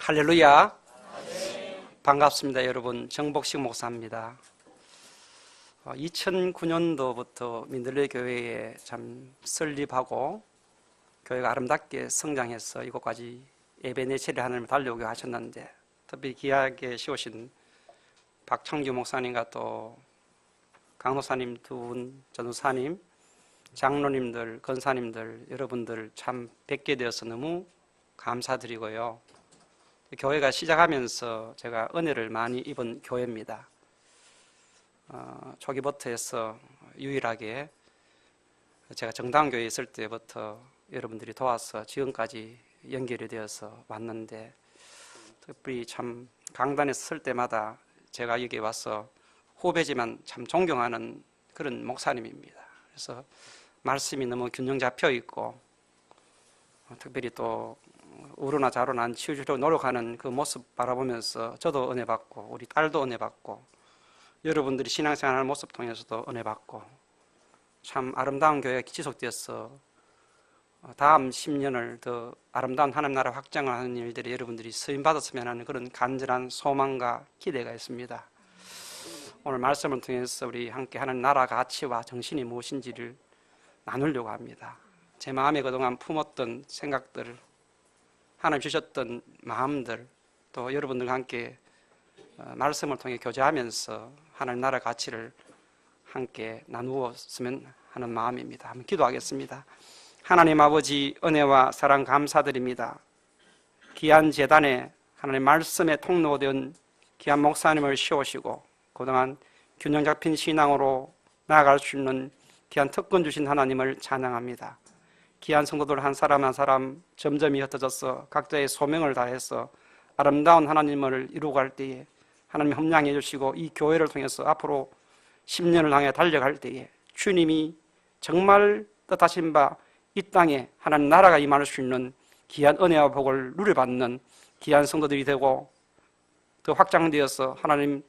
할렐루야. 반갑습니다. 여러분, 정복식 목사입니다. 2009년도부터 민들레 교회에 참 설립하고 교회가 아름답게 성장해서 이곳까지 예배 내체를 하나님을 달려오게 하셨는데, 특히 귀하게 씌우신 박창규 목사님과 또 강도사님 두 분, 전도사님, 장로님들, 권사님들, 여러분들 참 뵙게 되어서 너무 감사드리고요. 교회가 시작하면서 제가 은혜를 많이 입은 교회입니다. 초기부터 해서 유일하게 제가 정당교회에 있을 때부터 여러분들이 도와서 지금까지 연결이 되어서 왔는데, 특별히 참 강단에 설 때마다 제가 여기 와서 후배지만 참 존경하는 그런 목사님입니다. 그래서 말씀이 너무 균형 잡혀 있고, 특별히 또 우로나 좌로나 안 치우려고 노력하는 그 모습 바라보면서 저도 은혜 받고, 우리 딸도 은혜 받고, 여러분들이 신앙생활하는 모습 통해서도 은혜 받고, 참 아름다운 교회가 지속되어서 다음 10년을 더 아름다운 하나님 나라 확장을 하는 일들이 여러분들이 쓰임 받았으면 하는 그런 간절한 소망과 기대가 있습니다. 오늘 말씀을 통해서 우리 함께 하나님 나라 가치와 정신이 무엇인지를 나누려고 합니다. 제 마음에 그동안 품었던 생각들, 하나님 주셨던 마음들, 또 여러분들과 함께 말씀을 통해 교제하면서 하나님 나라 가치를 함께 나누었으면 하는 마음입니다. 한번 기도하겠습니다. 하나님 아버지, 은혜와 사랑 감사드립니다. 귀한 제단에 하나님 말씀의 통로가 된 귀한 목사님을 씌우시고 그동안 균형 잡힌 신앙으로 나아갈 수 있는 귀한 특권 주신 하나님을 찬양합니다. 귀한 성도들 한 사람 한 사람 점점이 흩어져서 각자의 소명을 다해서 아름다운 하나님을 이루어갈 때에 하나님 협량해 주시고, 이 교회를 통해서 앞으로 10년을 향해 달려갈 때에 주님이 정말 뜻하신 바 이 땅에 하나님 나라가 임할 수 있는 귀한 은혜와 복을 누려받는 귀한 성도들이 되고, 더 확장되어서 하나님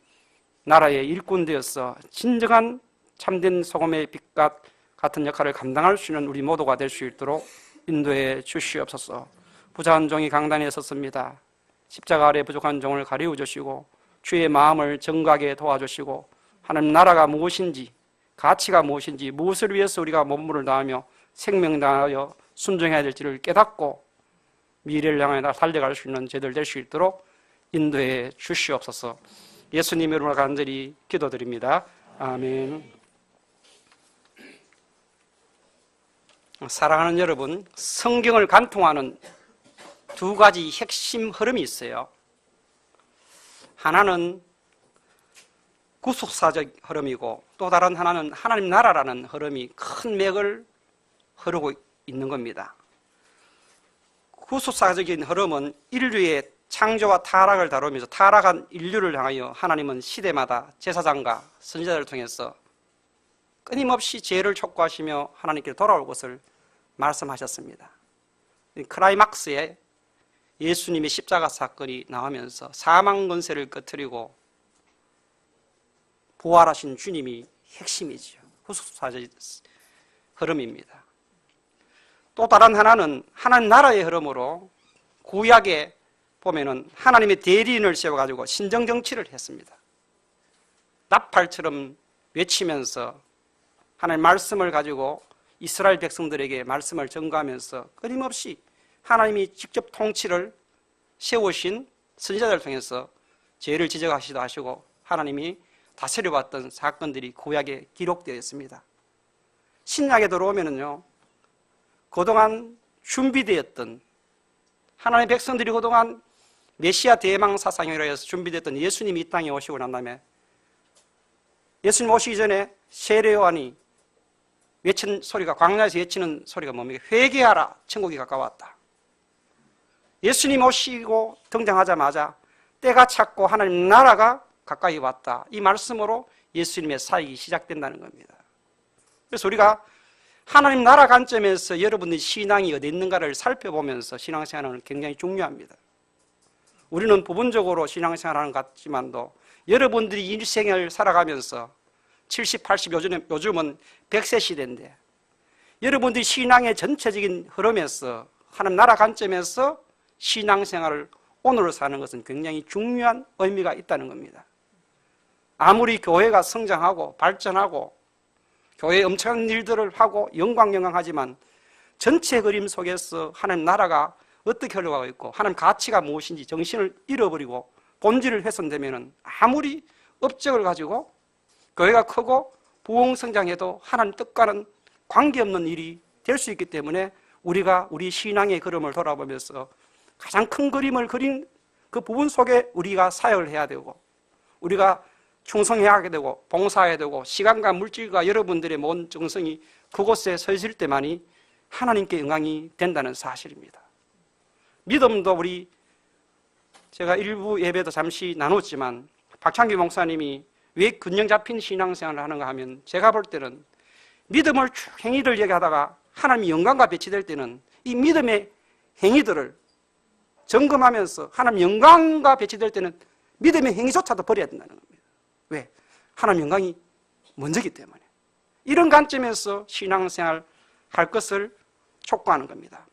나라의 일꾼 되어서 진정한 참된 소금의 빛과 같은 역할을 감당할 수 있는 우리 모두가 될 수 있도록 인도해 주시옵소서. 부자한 종이 강단에 섰습니다. 십자가 아래 부족한 종을 가리워 주시고 주의 마음을 정각하게 도와주시고, 하나님 나라가 무엇인지, 가치가 무엇인지, 무엇을 위해서 우리가 몸부를 다하며 생명 다하여 순종해야 될지를 깨닫고 미래를 향해 달려갈 수 있는 저희들 될 수 있도록 인도해 주시옵소서. 예수님 이름으로 간절히 기도드립니다. 아멘. 사랑하는 여러분, 성경을 관통하는 두 가지 핵심 흐름이 있어요. 하나는 구속사적 흐름이고, 또 다른 하나는 하나님 나라라는 흐름이 큰 맥을 흐르고 있는 겁니다. 구속사적인 흐름은 인류의 창조와 타락을 다루면서 타락한 인류를 향하여 하나님은 시대마다 제사장과 선지자를 통해서 끊임없이 죄를 촉구하시며 하나님께 돌아올 것을 말씀하셨습니다. 클라이막스에 예수님의 십자가 사건이 나오면서 사망 권세를 꺼트리고 부활하신 주님이 핵심이죠. 구속사적 흐름입니다. 또 다른 하나는 하나님 나라의 흐름으로 구약에 보면은 하나님의 대리인을 세워가지고 신정정치를 했습니다. 나팔처럼 외치면서 하나님의 말씀을 가지고 이스라엘 백성들에게 말씀을 전가하면서 끊임없이 하나님이 직접 통치를 세우신 선지자들을 통해서 죄를 지적하시기도 하시고 하나님이 다스려왔던 사건들이 구약에 기록되어 있습니다. 신약에 들어오면은요, 그동안 준비되었던 하나님의 백성들이 그동안 메시아 대망 사상이라 해서 준비됐던 예수님이 이 땅에 오시고 난 다음에 예수님 오시기 전에 세례 요한이 외친 소리가, 광야에서 외치는 소리가 뭡니까? 회개하라, 천국이 가까웠다. 예수님 오시고 등장하자마자 때가 찼고 하나님 나라가 가까이 왔다. 이 말씀으로 예수님의 사역이 시작된다는 겁니다. 그래서 우리가 하나님 나라 관점에서 여러분의 신앙이 어디 있는가를 살펴보면서 신앙생활은 굉장히 중요합니다. 우리는 부분적으로 신앙생활하는 것 같지만도 여러분들이 일생을 살아가면서 70, 80, 요즘은 100세 시대인데 여러분들이 신앙의 전체적인 흐름에서 하나님 나라 관점에서 신앙생활을 오늘을 사는 것은 굉장히 중요한 의미가 있다는 겁니다. 아무리 교회가 성장하고 발전하고 교회에 엄청난 일들을 하고 영광하지만 전체 그림 속에서 하나님 나라가 어떻게 흘러가고 있고 하나님 가치가 무엇인지 정신을 잃어버리고 본질을 훼손되면 아무리 업적을 가지고 교회가 크고 부흥성장해도 하나님 뜻과는 관계없는 일이 될 수 있기 때문에 우리가 우리 신앙의 걸음을 돌아보면서 가장 큰 그림을 그린 그 부분 속에 우리가 사역을 해야 되고 우리가 충성해야 되고 봉사해야 되고 시간과 물질과 여러분들의 모든 정성이 그곳에 서 있을 때만이 하나님께 영광이 된다는 사실입니다. 믿음도 제가 일부 예배도 잠시 나눴지만 박창규 목사님이 왜 균형 잡힌 신앙생활을 하는가 하면 제가 볼 때는 믿음을 쭉 행위를 얘기하다가 하나님의 영광과 배치될 때는 이 믿음의 행위들을 점검하면서 하나님 영광과 배치될 때는 믿음의 행위조차도 버려야 된다는 겁니다. 왜? 하나님 영광이 먼저기 때문에. 이런 관점에서 신앙생활 할 것을 촉구하는 겁니다.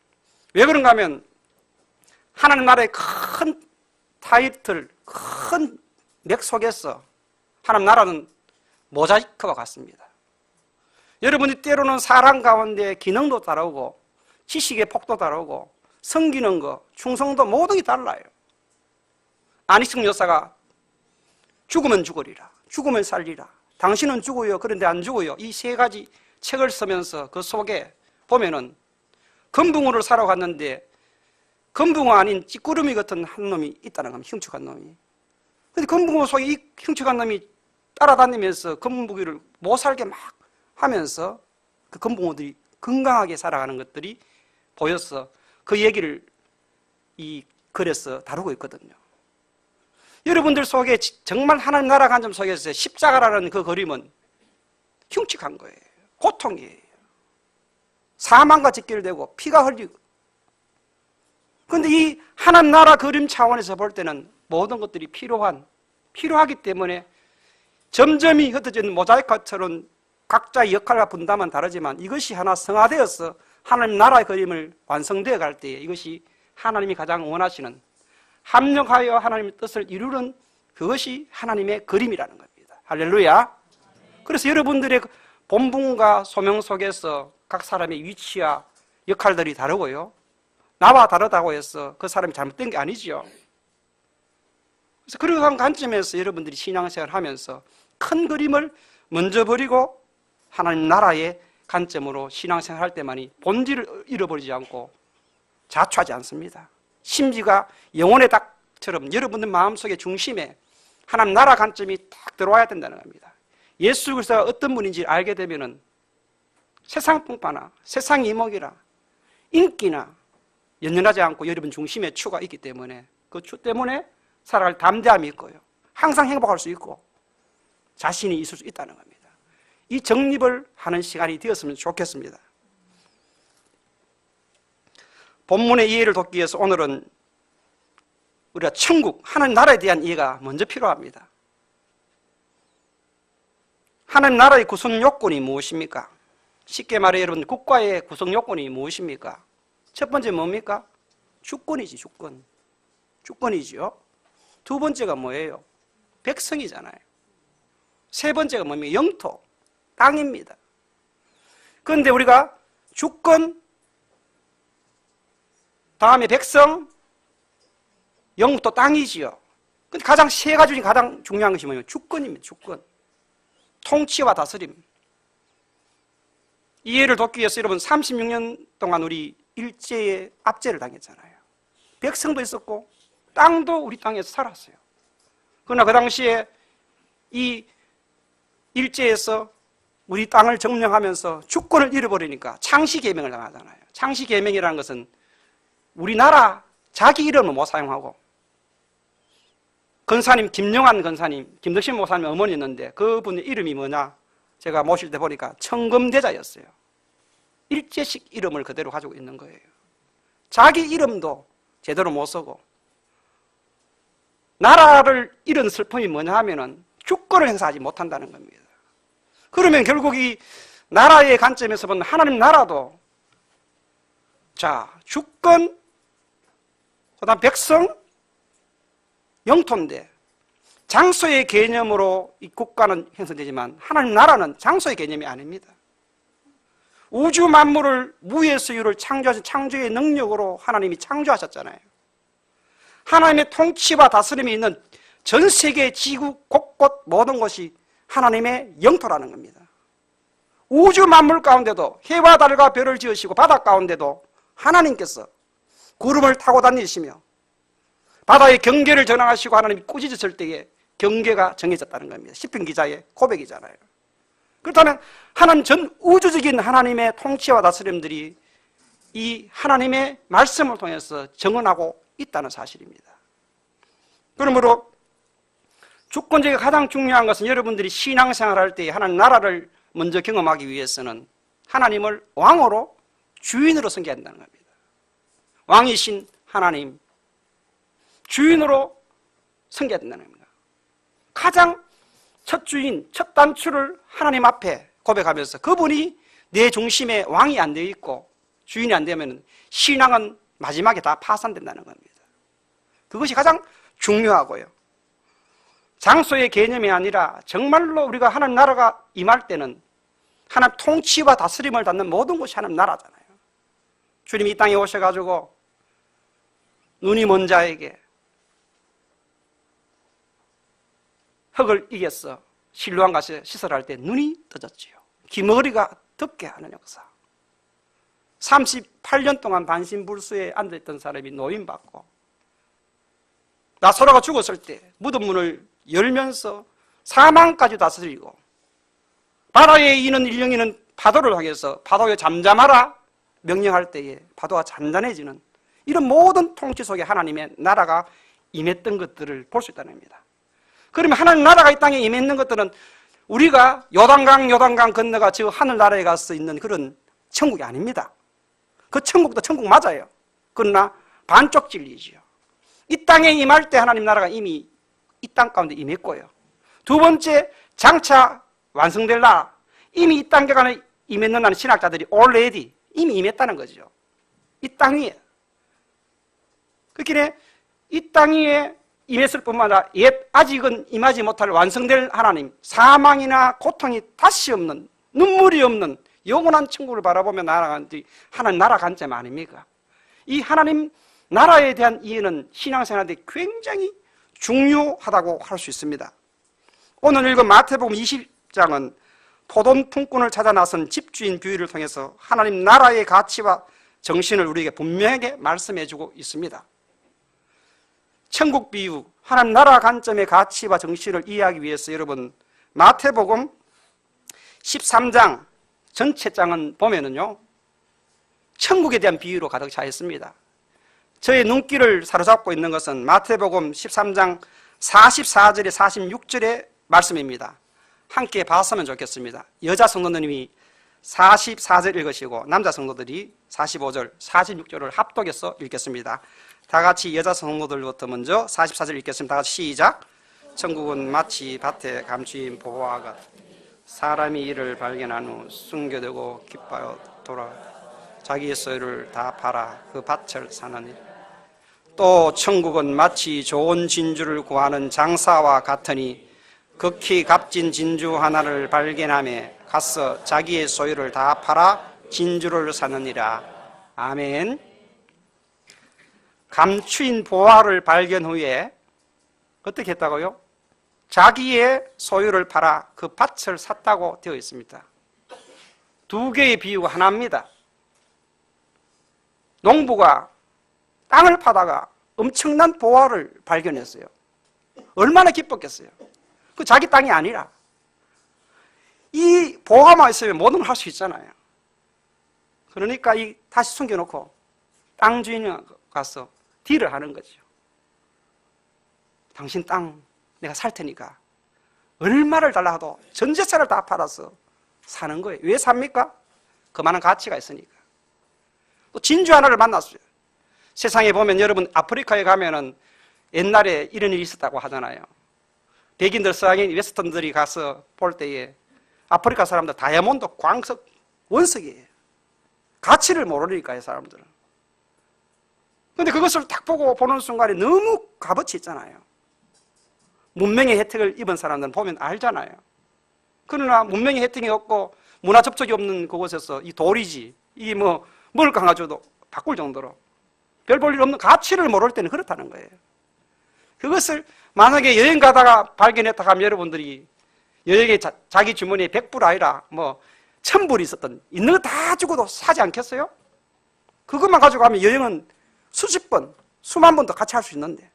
왜 그런가 하면 하나님 나라의 큰 타이틀, 큰 맥 속에서 하나님 나라는 모자이크와 같습니다. 여러분이 때로는 사람 가운데 기능도 다르고 지식의 폭도 다르고 섬기는 것, 충성도 모든 게 달라요. 안희숙 여사가 죽으면 죽으리라, 죽으면 살리라, 당신은 죽어요, 그런데 안 죽어요, 이 세 가지 책을 쓰면서 그 속에 보면은 금붕어를 사러 갔는데 금붕어 아닌 찌꾸러미 같은 한 놈이 있다는 겁니다. 흉측한 놈이. 근데 금붕어 속에 이 흉측한 놈이 따라다니면서 금붕어를 못 살게 막 하면서 그 금붕어들이 건강하게 살아가는 것들이 보여서 그 얘기를 이 글에서 다루고 있거든요. 여러분들 속에 정말 하나님 나라 관점 속에서 십자가라는 그 그림은 흉측한 거예요. 고통이에요. 사망과 직결되고 피가 흘리고. 그런데 이 하나님 나라 그림 차원에서 볼 때는 모든 것들이 필요하기 때문에 점점이 흩어진 모자이크처럼 각자의 역할과 분담은 다르지만 이것이 하나 성화되어서 하나님 나라의 그림을 완성되어 갈 때에 이것이 하나님이 가장 원하시는 합력하여 하나님의 뜻을 이루는 그것이 하나님의 그림이라는 겁니다. 할렐루야. 그래서 여러분들의 본분과 소명 속에서 각 사람의 위치와 역할들이 다르고요. 나와 다르다고 해서 그 사람이 잘못된 게 아니죠. 그래서 그러한 관점에서 여러분들이 신앙생활을 하면서 큰 그림을 먼저 버리고 하나님 나라의 관점으로 신앙생활 할 때만이 본질을 잃어버리지 않고 자초하지 않습니다. 심지가 영혼의 닭처럼 여러분들 마음속의 중심에 하나님 나라 관점이 딱 들어와야 된다는 겁니다. 예수 그리스도가 어떤 분인지 알게 되면은 세상 풍파나 세상 이목이나 인기나 연연하지 않고 여러분 중심에 추가 있기 때문에 그 추 때문에 살아갈 담대함이 있고요. 항상 행복할 수 있고 자신이 있을 수 있다는 겁니다. 이 정립을 하는 시간이 되었으면 좋겠습니다. 본문의 이해를 돕기 위해서 오늘은 우리가 천국, 하나님 나라에 대한 이해가 먼저 필요합니다. 하나님 나라의 구성 요건이 무엇입니까? 쉽게 말해 여러분 국가의 구성 요건이 무엇입니까? 첫 번째 뭡니까? 주권이지, 주권. 주권이지요. 두 번째가 뭐예요? 백성이잖아요. 세 번째가 뭡니까? 영토, 땅입니다. 그런데 우리가 주권, 다음에 백성, 영토, 땅이지요. 근데 가장 세 가지 중에 가장 중요한 것이 뭐냐면 주권입니다. 주권. 통치와 다스림. 이해를 돕기 위해서 여러분 36년 동안 우리 일제의 압제를 당했잖아요. 백성도 있었고 땅도 우리 땅에서 살았어요. 그러나 그 당시에 이 일제에서 우리 땅을 점령하면서 주권을 잃어버리니까 창시개명을 당하잖아요. 창시개명이라는 것은 우리나라 자기 이름을 못 사용하고 권사님, 김영환 권사님, 김덕신 목사님 어머니 있는데 그분의 이름이 뭐냐? 제가 모실 때 보니까 청검대자였어요. 일제식 이름을 그대로 가지고 있는 거예요. 자기 이름도 제대로 못 쓰고 나라를 잃은 슬픔이 뭐냐 하면은 주권을 행사하지 못한다는 겁니다. 그러면 결국 이 나라의 관점에서 보면 하나님 나라도 자 주권, 그다음 백성, 영토인데 장소의 개념으로 이 국가는 형성되지만 하나님 나라는 장소의 개념이 아닙니다. 우주 만물을 무에서 유를 창조하신 창조의 능력으로 하나님이 창조하셨잖아요. 하나님의 통치와 다스림이 있는 전 세계 지구 곳곳 모든 것이 하나님의 영토라는 겁니다. 우주 만물 가운데도 해와 달과 별을 지으시고 바다 가운데도 하나님께서 구름을 타고 다니시며 바다의 경계를 정하시고 하나님이 꾸짖으실 때에 경계가 정해졌다는 겁니다. 시편 기자의 고백이잖아요. 그렇다면 하나님 전 우주적인 하나님의 통치와 다스림들이 이 하나님의 말씀을 통해서 정언하고 있다는 사실입니다. 그러므로 주권적인 가장 중요한 것은 여러분들이 신앙생활할 때 하나님 나라를 먼저 경험하기 위해서는 하나님을 왕으로 주인으로 섬겨야 한다는 겁니다. 왕이신 하나님 주인으로 섬겨야 된다는 겁니다. 가장 첫 주인, 첫 단추를 하나님 앞에 고백하면서 그분이 내 중심에 왕이 안 되어 있고 주인이 안 되면 신앙은 마지막에 다 파산된다는 겁니다. 그것이 가장 중요하고요. 장소의 개념이 아니라 정말로 우리가 하나님 나라가 임할 때는 하나님 통치와 다스림을 받는 모든 것이 하나님 나라잖아요. 주님이 이 땅에 오셔가지고 눈이 먼 자에게 흙을 이겼어 실로암 가서 시설할 때 눈이 떠졌지요. 귀머리가 덮게 하는 역사. 38년 동안 반신불수에 앉아있던 사람이 노임받고 나사로가 죽었을 때 무덤 문을 열면서 사망까지 다스리고 바다에 있는 일령이는 파도를 향해서 파도에 잠잠하라 명령할 때에 파도가 잔잔해지는 이런 모든 통치 속에 하나님의 나라가 임했던 것들을 볼 수 있다는 겁니다. 그러면 하나님 나라가 이 땅에 임했는 것들은 우리가 요단강 건너가 저 하늘나라에 가서 있는 그런 천국이 아닙니다. 그 천국도 천국 맞아요. 그러나 반쪽 진리지요. 이 땅에 임할 때 하나님 나라가 이미 이 땅 가운데 임했고요. 두 번째, 장차 완성될 날 이미 이 단계간에 임했는 신학자들이 already 이미 임했다는 거죠. 이 땅 위에. 그렇기에 이 땅 위에 임했을 뿐만 아니라 아직은 임하지 못할 완성될 하나님, 사망이나 고통이 다시 없는, 눈물이 없는 영원한 천국을 바라보며 나아가는 하나님 나라 관점 아닙니까? 이 하나님 나라에 대한 이해는 신앙생활에 굉장히 중요하다고 할 수 있습니다. 오늘 읽은 마태복음 20장은 포돈 품꾼을 찾아 나선 집주인 비유를 통해서 하나님 나라의 가치와 정신을 우리에게 분명하게 말씀해주고 있습니다. 천국 비유, 하나님 나라 관점의 가치와 정신을 이해하기 위해서 여러분 마태복음 13장 전체 장은 보면은요 천국에 대한 비유로 가득 차 있습니다. 저의 눈길을 사로잡고 있는 것은 마태복음 13장 44절에 46절의 말씀입니다. 함께 봤으면 좋겠습니다. 여자 성도님이 44절 읽으시고 남자 성도들이 45절, 46절을 합독해서 읽겠습니다. 다 같이 여자 성도들부터 먼저 44절 읽겠습니다. 다 같이 시작. 천국은 마치 밭에 감추인 보화와 같아 사람이 이를 발견한 후 숨겨두고 기뻐하여 돌아 자기의 소유를 다 팔아 그 밭을 사느니 또 천국은 마치 좋은 진주를 구하는 장사와 같으니 극히 값진 진주 하나를 발견하며 가서 자기의 소유를 다 팔아 진주를 사느니라. 아멘. 감추인 보화를 발견 후에 어떻게 했다고요? 자기의 소유를 팔아 그 밭을 샀다고 되어 있습니다. 두 개의 비유가 하나입니다. 농부가 땅을 파다가 엄청난 보화를 발견했어요. 얼마나 기뻤겠어요. 그 자기 땅이 아니라 이 보화만 있으면 모든 걸 할 수 있잖아요. 그러니까 다시 숨겨놓고 땅 주인이 가서 딜을 하는 거죠. 당신 땅 내가 살 테니까 얼마를 달라 하도 전 재산을 다 팔아서 사는 거예요. 왜 삽니까? 그만한 가치가 있으니까. 또 진주 하나를 만났어요. 세상에 보면 여러분 아프리카에 가면은 옛날에 이런 일이 있었다고 하잖아요. 백인들, 서양인, 웨스턴들이 가서 볼 때에 아프리카 사람들 다이아몬드, 광석, 원석이에요. 가치를 모르니까 이 사람들은. 근데 그것을 딱 보고 보는 순간에 너무 값어치 있잖아요. 문명의 혜택을 입은 사람들은 보면 알잖아요. 그러나 문명의 혜택이 없고 문화 접촉이 없는 그곳에서 이 돌이지, 이 뭘 강아줘도 바꿀 정도로 별 볼 일 없는 가치를 모를 때는 그렇다는 거예요. 그것을 만약에 여행 가다가 발견했다 하면 여러분들이 여행에 자기 주머니에 100불 아니라 1000불이 있었던, 있는 거 다 주고도 사지 않겠어요? 그것만 가지고 가면 여행은 수십 번, 수만 번도 같이 할 수 있는데,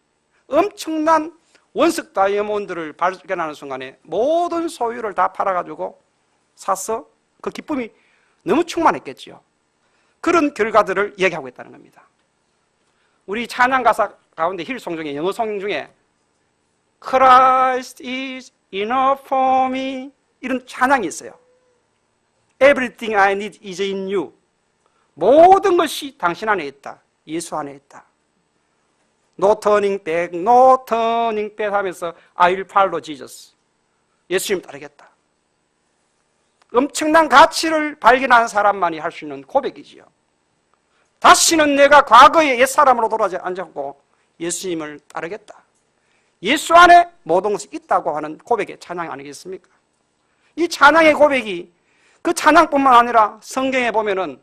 엄청난 원석 다이아몬드를 발견하는 순간에 모든 소유를 다 팔아가지고 사서 그 기쁨이 너무 충만했겠죠. 그런 결과들을 이야기하고 있다는 겁니다. 우리 찬양 가사 가운데 힐송 중에, 영어 송 중에 Christ is enough for me, 이런 찬양이 있어요. Everything I need is in you. 모든 것이 당신 안에 있다. 예수 안에 있다. No turning back, no turning back 하면서 I will follow Jesus. 예수님 따르겠다. 엄청난 가치를 발견한 사람만이 할 수 있는 고백이지요. 다시는 내가 과거의 옛사람으로 돌아가지 않고 예수님을 따르겠다. 예수 안에 모든 것이 있다고 하는 고백의 찬양 아니겠습니까? 이 찬양의 고백이 그 찬양뿐만 아니라 성경에 보면은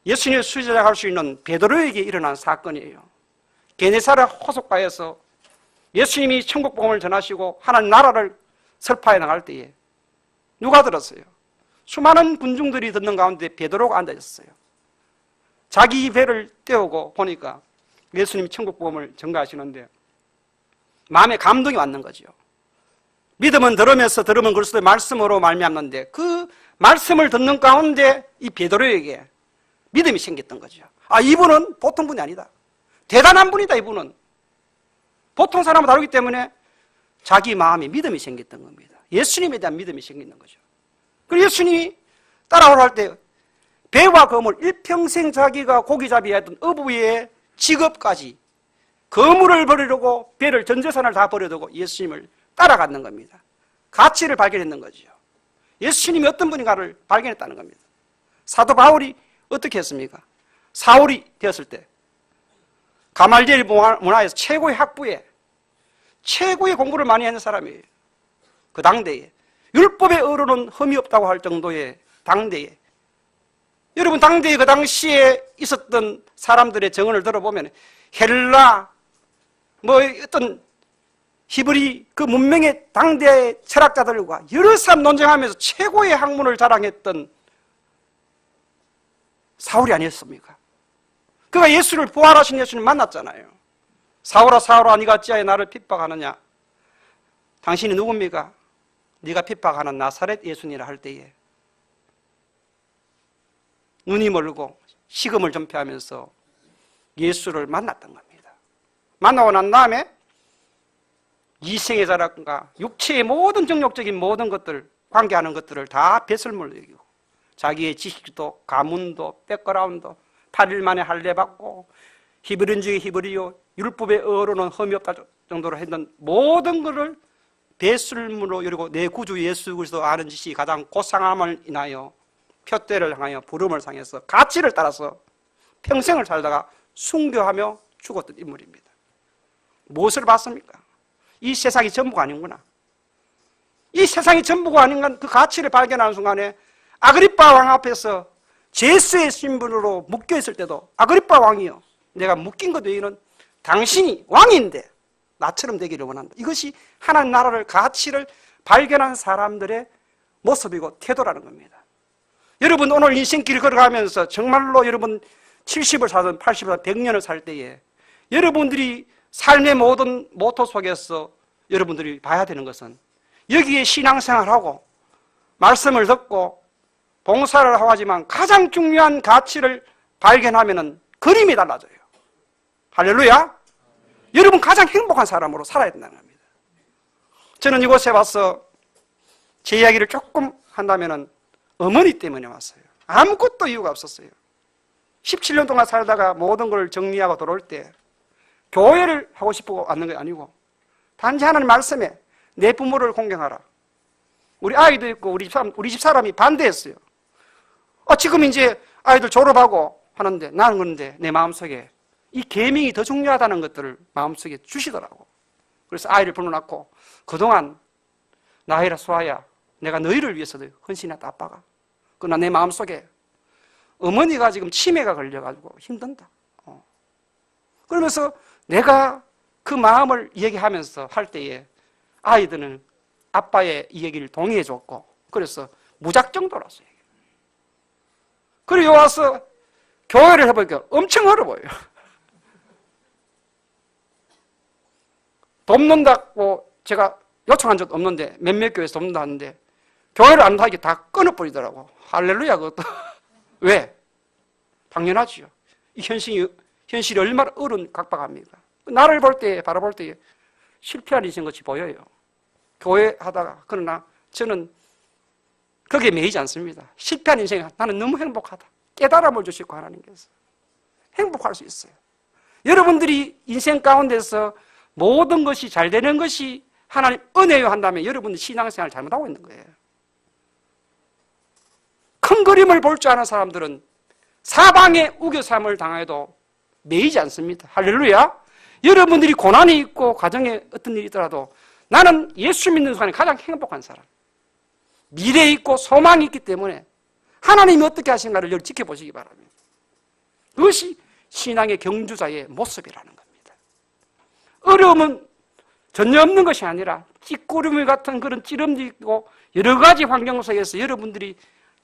예수님을 수제자할 수 있는 베드로에게 일어난 사건이에요. 게네사렛 호숫가에서 예수님이 천국 복음을 전하시고 하나님 나라를 설파해 나갈 때에 누가 들었어요? 수많은 군중들이 듣는 가운데 베드로가 앉아 있었어요. 자기 배를 떼우고 보니까 예수님이 천국 복음을 전가하시는데 마음에 감동이 왔는 거죠. 믿음은 들으면서 들으면 그리스도의 말씀으로 말미암는데 그 말씀을 듣는 가운데 이 베드로에게 믿음이 생겼던 거죠. 아, 이분은 보통 분이 아니다. 대단한 분이다, 이분은. 보통 사람과 다르기 때문에 자기 마음에 믿음이 생겼던 겁니다. 예수님에 대한 믿음이 생기는 거죠. 그리고 예수님이 따라오라 할 때 배와 거물, 일평생 자기가 고기잡이 했던 어부의 직업까지 거물을 버리려고 배를 전 재산을 다 버려두고 예수님을 따라갔는 겁니다. 가치를 발견했는 거죠. 예수님이 어떤 분인가를 발견했다는 겁니다. 사도 바울이 어떻게 했습니까? 사울이 되었을 때 가말리엘 문화에서 최고의 학부에 최고의 공부를 많이 하는 사람이에요. 그 당대에 율법의 어른은 흠이 없다고 할 정도의 당대에, 여러분 당대에 그 당시에 있었던 사람들의 정언을 들어보면 헬라 어떤 히브리 그 문명의 당대 철학자들과 여러 사람 논쟁하면서 최고의 학문을 자랑했던 사울이 아니었습니까? 그가 예수를 부활하신 예수님 만났잖아요. 사울아 사울아 네가 어찌하여 나를 핍박하느냐? 당신이 누굽니까? 네가 핍박하는 나사렛 예수니라 할 때에 눈이 멀고 식음을 전폐하면서 예수를 만났던 겁니다. 만나고 난 다음에 이생의 자랑과 육체의 모든 정욕적인 모든 것들, 관계하는 것들을 다 배설물로 여기고 자기의 지식도 가문도 백그라운드 8일 만에 할례받고 히브리인 중에 히브리요 율법의 어로는 흠이 없다 정도로 했던 모든 것을 배설물로 여기고 내 구주 예수 그리스도 아는 지식이 가장 고상함을 인하여 표대를 향하여 부름을 상해서 가치를 따라서 평생을 살다가 순교하며 죽었던 인물입니다. 무엇을 봤습니까? 이 세상이 전부가 아닌구나. 이 세상이 전부가 아닌 건 그 가치를 발견하는 순간에 아그리빠 왕 앞에서 제수의 신분으로 묶여있을 때도 아그리빠 왕이요, 내가 묶인 것 외에는 당신이 왕인데 나처럼 되기를 원한다. 이것이 하나님 나라를 가치를 발견한 사람들의 모습이고 태도라는 겁니다. 여러분 오늘 인생길 걸어가면서 정말로 여러분 70을 살든 80을 살든 100년을 살 때에 여러분들이 삶의 모든 모토 속에서 여러분들이 봐야 되는 것은 여기에 신앙생활하고 말씀을 듣고 봉사를 하고 하지만 가장 중요한 가치를 발견하면 그림이 달라져요. 할렐루야. 여러분 가장 행복한 사람으로 살아야 된다는 겁니다. 저는 이곳에 와서 제 이야기를 조금 한다면 어머니 때문에 왔어요. 아무것도 이유가 없었어요. 17년 동안 살다가 모든 걸 정리하고 돌아올 때 교회를 하고 싶고 왔는 게 아니고 단지 하나님 말씀에 내 부모를 공경하라. 우리 아이도 있고 우리 집 사람이 반대했어요. 지금 이제 아이들 졸업하고 하는데 나는 그런데 내 마음속에 이 계명이 더 중요하다는 것들을 마음속에 주시더라고. 그래서 아이를 불러놨고, 그동안 나혜라 수아야, 내가 너희를 위해서도 헌신했다, 아빠가. 그러나 내 마음속에 어머니가 지금 치매가 걸려가지고 힘든다. 그러면서 내가 그 마음을 얘기하면서 할 때에 아이들은 아빠의 이 얘기를 동의해 줬고, 그래서 무작정 돌았어요. 그리고 와서 교회를 해보니까 엄청 어려 보여요. 돕는다고 제가 요청한 적도 없는데, 몇몇 교회에서 돕는다 하는데 교회를 안 다니게 다 끊어버리더라고. 할렐루야, 그것도. 왜? 당연하지요. 이 현실이 얼마나 어려운 각박합니까? 나를 볼 때, 바라볼 때 실패한 인생 같이 보여요. 교회 하다가. 그러나 저는 거기에 매이지 않습니다. 실패한 인생, 나는 너무 행복하다. 깨달음을 주시고 하나님께서 행복할 수 있어요. 여러분들이 인생 가운데서 모든 것이 잘 되는 것이 하나님 은혜요 한다면 여러분들 신앙생활을 잘못하고 있는 거예요. 큰 그림을 볼 줄 아는 사람들은 사방에 우겨삼을 당해도 매이지 않습니다. 할렐루야. 여러분들이 고난이 있고 가정에 어떤 일이 있더라도 나는 예수 믿는 사람이 가장 행복한 사람, 미래에 있고 소망이 있기 때문에 하나님이 어떻게 하신가를 늘 지켜보시기 바랍니다. 그것이 신앙의 경주자의 모습이라는 겁니다. 어려움은 전혀 없는 것이 아니라 찌꾸르미 같은 그런 찌름도 있고 여러 가지 환경 속에서 여러분들이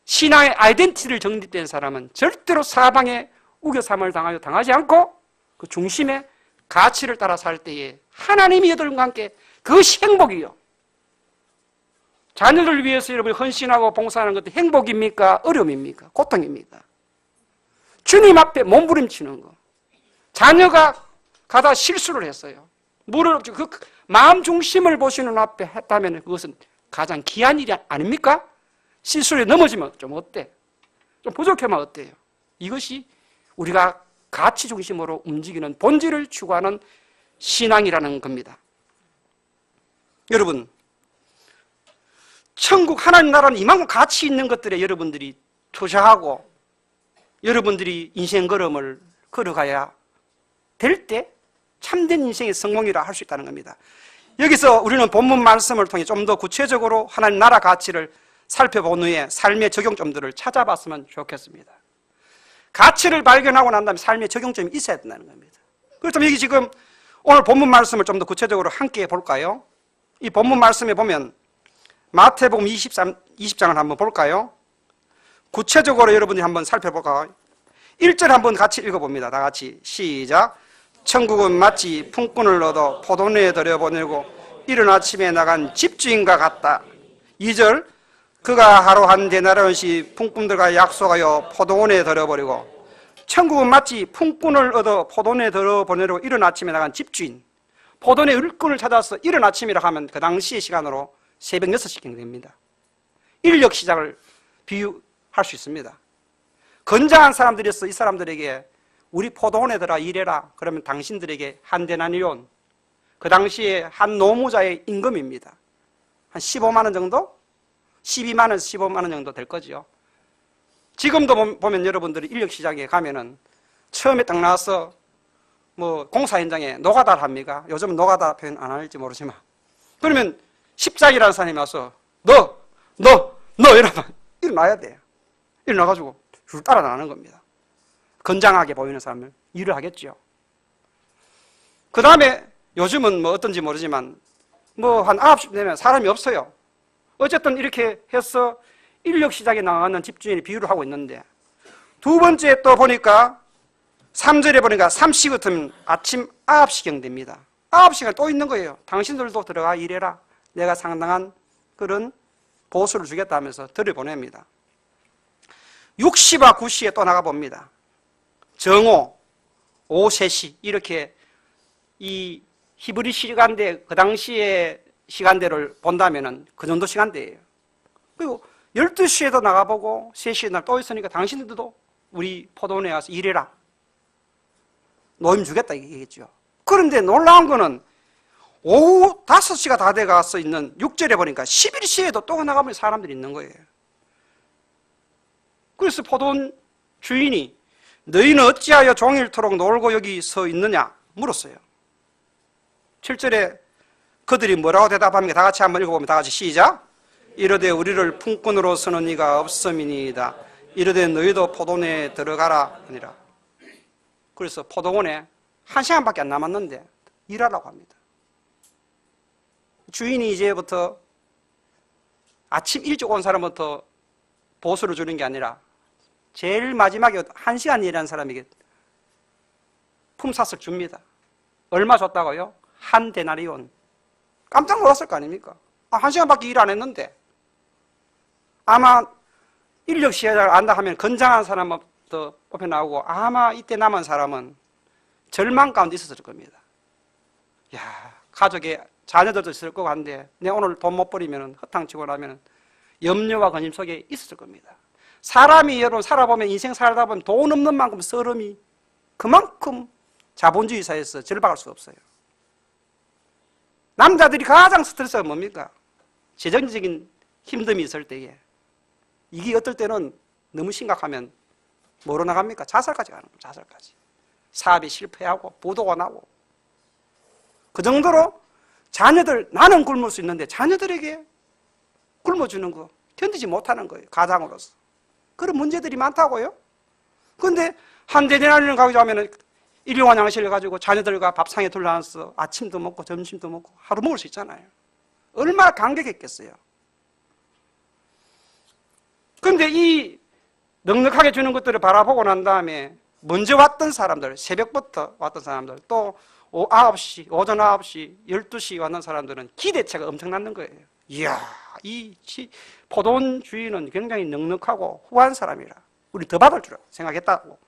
신앙의 아이덴티티를 정립된 사람은 절대로 사방에 우겨삼을 당하지 않고 그 중심에 가치를 따라 살 때에 하나님이 여러분과 함께 그것이 행복이요. 자녀들 위해서 여러분이 헌신하고 봉사하는 것도 행복입니까? 어려움입니까? 고통입니까? 주님 앞에 몸부림치는 거. 자녀가 가다 실수를 했어요. 그 마음 중심을 보시는 앞에 했다면 그것은 가장 귀한 일이 아닙니까? 실수에 넘어지면 좀 어때? 좀 부족하면 어때요? 이것이 우리가 가치 중심으로 움직이는 본질을 추구하는 신앙이라는 겁니다. 여러분, 천국 하나님 나라는 이만큼 가치 있는 것들에 여러분들이 투자하고 여러분들이 인생 걸음을 걸어가야 될 때 참된 인생의 성공이라 할 수 있다는 겁니다. 여기서 우리는 본문 말씀을 통해 좀 더 구체적으로 하나님 나라 가치를 살펴본 후에 삶의 적용점들을 찾아봤으면 좋겠습니다. 가치를 발견하고 난 다음에 삶의 적용점이 있어야 된다는 겁니다. 그렇다면 여기 지금 오늘 본문 말씀을 좀 더 구체적으로 함께 볼까요? 이 본문 말씀에 보면 마태복음 20장을 한번 볼까요? 구체적으로 여러분이 한번 살펴볼까요? 1절 한번 같이 읽어봅니다. 다 같이 시작. 천국은 마치 품꾼을 얻어 포도원에 들여보내고 이른 아침에 나간 집주인과 같다. 2절 그가 하루 한 데나리온씩 품꾼들과 약속하여 포도원에 들여버리고 천국은 마치 품꾼을 얻어 포도원에 들여보내고 이른 아침에 나간 집주인. 포도원의 일꾼을 찾아서 이른 아침이라 하면 그 당시의 시간으로 새벽 6시경 됩니다. 인력 시작을 비유할 수 있습니다. 건장한 사람들이었어. 이 사람들에게 우리 포도원에 들어가 일해라. 그러면 당신들에게 한 데나리온, 그 당시에 한 노무자의 임금입니다. 한 15만 원 정도? 12만 원에서 15만 원 정도 될 거죠. 지금도 보면 여러분들이 인력 시장에 가면은 처음에 딱 나와서 뭐 공사 현장에 노가다를 합니까? 요즘은 노가다 표현 안 할지 모르지만 그러면 십장이라는 사람이 와서 너 이러면 일어나야 돼요. 일어나가지고 줄 따라 나가는 겁니다. 건장하게 보이는 사람을 일을 하겠죠. 그 다음에 요즘은 뭐 어떤지 모르지만 뭐 한 9시 되면 사람이 없어요. 어쨌든 이렇게 해서 인력 시장에 나가는 집주인이 비유를 하고 있는데 두 번째 또 보니까 3절에 보니까 3시 같으면 아침 9시경 됩니다. 9시간 또 있는 거예요. 당신들도 들어가 일해라. 내가 상당한 그런 보수를 주겠다 하면서 들여보냅니다. 6시와 9시에 또 나가봅니다. 정오, 오후 3시 이렇게 이 히브리 시간대 그 당시의 시간대를 본다면 그 정도 시간대예요. 그리고 12시에도 나가보고 3시에 날 또 있으니까 당신들도 우리 포도원에 와서 일해라. 노임 주겠다 얘기겠죠. 그런데 놀라운 거는 오후 5시가 다 돼가서 있는 6절에 보니까 11시에도 또 나가면 사람들이 있는 거예요. 그래서 포도원 주인이 너희는 어찌하여 종일토록 놀고 여기 서 있느냐 물었어요. 7절에 그들이 뭐라고 대답합니까? 다 같이 한번 읽어보면 다 같이 시작. 이르되 우리를 품꾼으로 쓰는 이가 없음이니이다. 이르되 너희도 포도원에 들어가라 하니라. 그래서 포도원에 1시간밖에 안 남았는데 일하라고 합니다. 주인이 이제부터 아침 일찍 온 사람부터 보수를 주는 게 아니라 제일 마지막에 1시간 일하는 사람에게 품삯을 줍니다. 얼마 줬다고요? 한 데나리온. 깜짝 놀랐을 거 아닙니까? 1시간밖에 일 안 했는데. 아마 인력 시야를 안다 하면 건장한 사람부터 뽑혀 나오고 아마 이때 남은 사람은 절망 가운데 있었을 겁니다. 야, 가족의 자녀들도 있을 것 같은데 내가 오늘 돈 못 버리면 허탕치고 나면 염려와 근심 속에 있었을 겁니다. 사람이 여러분 살아보면 인생 살다 보면 돈 없는 만큼 서름이 그만큼 자본주의 사회에서 절박할 수 없어요. 남자들이 가장 스트레스가 뭡니까? 재정적인 힘듦이 있을 때에 이게 어떨 때는 너무 심각하면 뭐로 나갑니까? 자살까지 가는 거예요. 자살까지. 사업이 실패하고 부도가 나고 그 정도로 자녀들 나는 굶을 수 있는데 자녀들에게 굶어주는 거 견디지 못하는 거예요. 가장으로서. 그런 문제들이 많다고요. 그런데 한 대대나리온 가져가면 일용할 양식을 가지고 자녀들과 밥상에 둘러앉아서 아침도 먹고 점심도 먹고 하루 먹을 수 있잖아요. 얼마나 감격했겠어요. 그런데 이 넉넉하게 주는 것들을 바라보고 난 다음에 먼저 왔던 사람들, 새벽부터 왔던 사람들, 또 9시, 오전 9시, 12시 왔는 사람들은 기대치가 엄청난 거예요. 이야, 이 포도원 주인은 굉장히 넉넉하고 후한 사람이라 우리 더 받을 줄 생각했다고.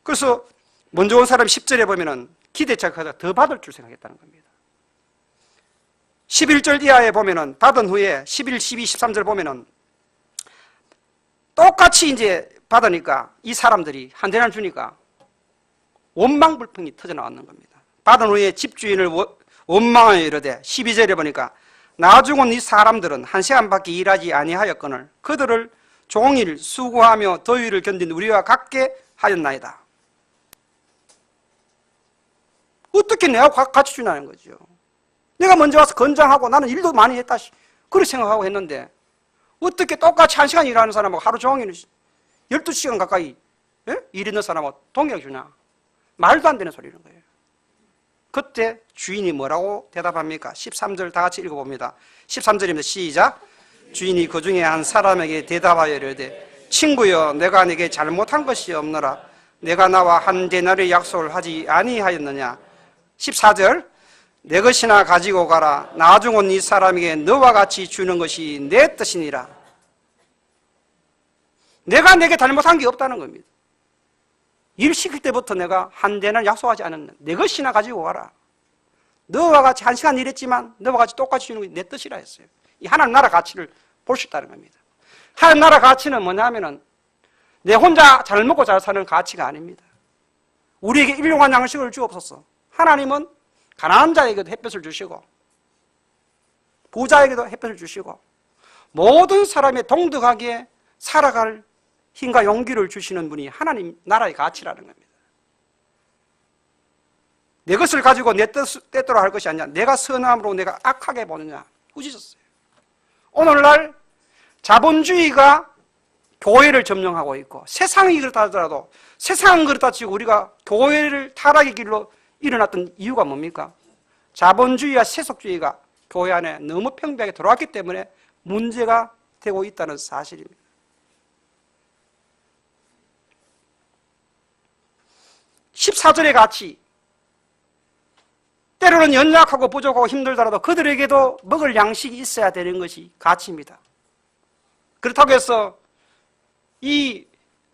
그래서 먼저 온 사람 10절에 보면은 기대치가 더 받을 줄 생각했다는 겁니다. 11절 이하에 보면은 받은 후에 11, 12, 13절 보면은 똑같이 이제 받으니까 이 사람들이 한 대나리온 주니까 원망불평이 터져 나왔는 겁니다. 받은 후에 집주인을 원망하여 이르되 12절에 보니까 나중은 이 사람들은 1시간밖에 일하지 아니하였거늘 그들을 종일 수고하며 더위를 견딘 우리와 같게 하였나이다. 어떻게 내가 같이 주냐는 거죠. 내가 먼저 와서 건장하고 나는 일도 많이 했다 그렇게 생각하고 했는데 어떻게 똑같이 1시간 일하는 사람하고 하루 종일 12시간 가까이 일 있는 사람하고 동일하게 주냐. 말도 안 되는 소리는 거예요. 그때 주인이 뭐라고 대답합니까? 13절 다 같이 읽어봅니다. 13절입니다. 시작. 주인이 그 중에 한 사람에게 대답하여 이르되 친구여 내가 네게 잘못한 것이 없노라. 내가 나와 한 데나리온 약속을 하지 아니하였느냐. 14절 내 것이나 가지고 가라. 나중은 이 사람에게 너와 같이 주는 것이 내 뜻이니라. 내가 내게 잘못한 게 없다는 겁니다. 일 시킬 때부터 내가 한 대는 약속하지 않았는데 내 것이나 가지고 가라. 너와 같이 1시간 일했지만 너와 같이 똑같이 주는 것이 내 뜻이라 했어요. 이 하나님 나라 가치를 볼 수 있다는 겁니다. 하나님 나라 가치는 뭐냐면은 내 혼자 잘 먹고 잘 사는 가치가 아닙니다. 우리에게 일용할 양식을 주옵소서. 하나님은 가난한 자에게도 햇볕을 주시고 부자에게도 햇볕을 주시고 모든 사람의 동등하게 살아갈 힘과 용기를 주시는 분이 하나님 나라의 가치라는 겁니다. 내 것을 가지고 내 뜻대로 할 것이 아니라 내가 선함으로 내가 악하게 보느냐 꾸짖었어요. 오늘날 자본주의가 교회를 점령하고 있고 세상이 그렇다 하더라도 세상은 그렇다 치고 우리가 교회를 타락의 길로 일어났던 이유가 뭡니까? 자본주의와 세속주의가 교회 안에 너무 평등하게 들어왔기 때문에 문제가 되고 있다는 사실입니다. (14절의) 가치, 때로는 연약하고 부족하고 힘들더라도 그들에게도 먹을 양식이 있어야 되는 것이 가치입니다. 그렇다고 해서 이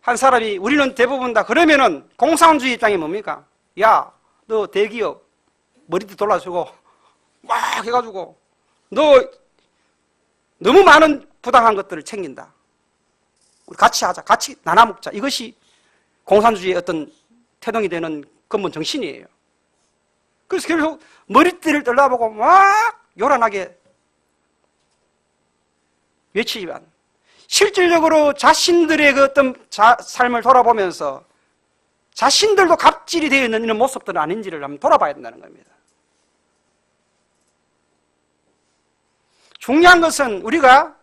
한 사람이 우리는 대부분 다 그러면은 공산주의 입장이 뭡니까? 야, 너 대기업 머리도 돌라주고 막 해가지고 너 너무 많은 부당한 것들을 챙긴다. 우리 같이 하자. 같이 나눠 먹자. 이것이 공산주의의 어떤 태동이 되는 근본 정신이에요. 그래서 결국 머리띠를 떨라보고 막 요란하게 외치지만 실질적으로 자신들의 그 어떤 삶을 돌아보면서 자신들도 갑질이 되어 있는 이런 모습들은 아닌지를 한번 돌아봐야 된다는 겁니다. 중요한 것은 우리가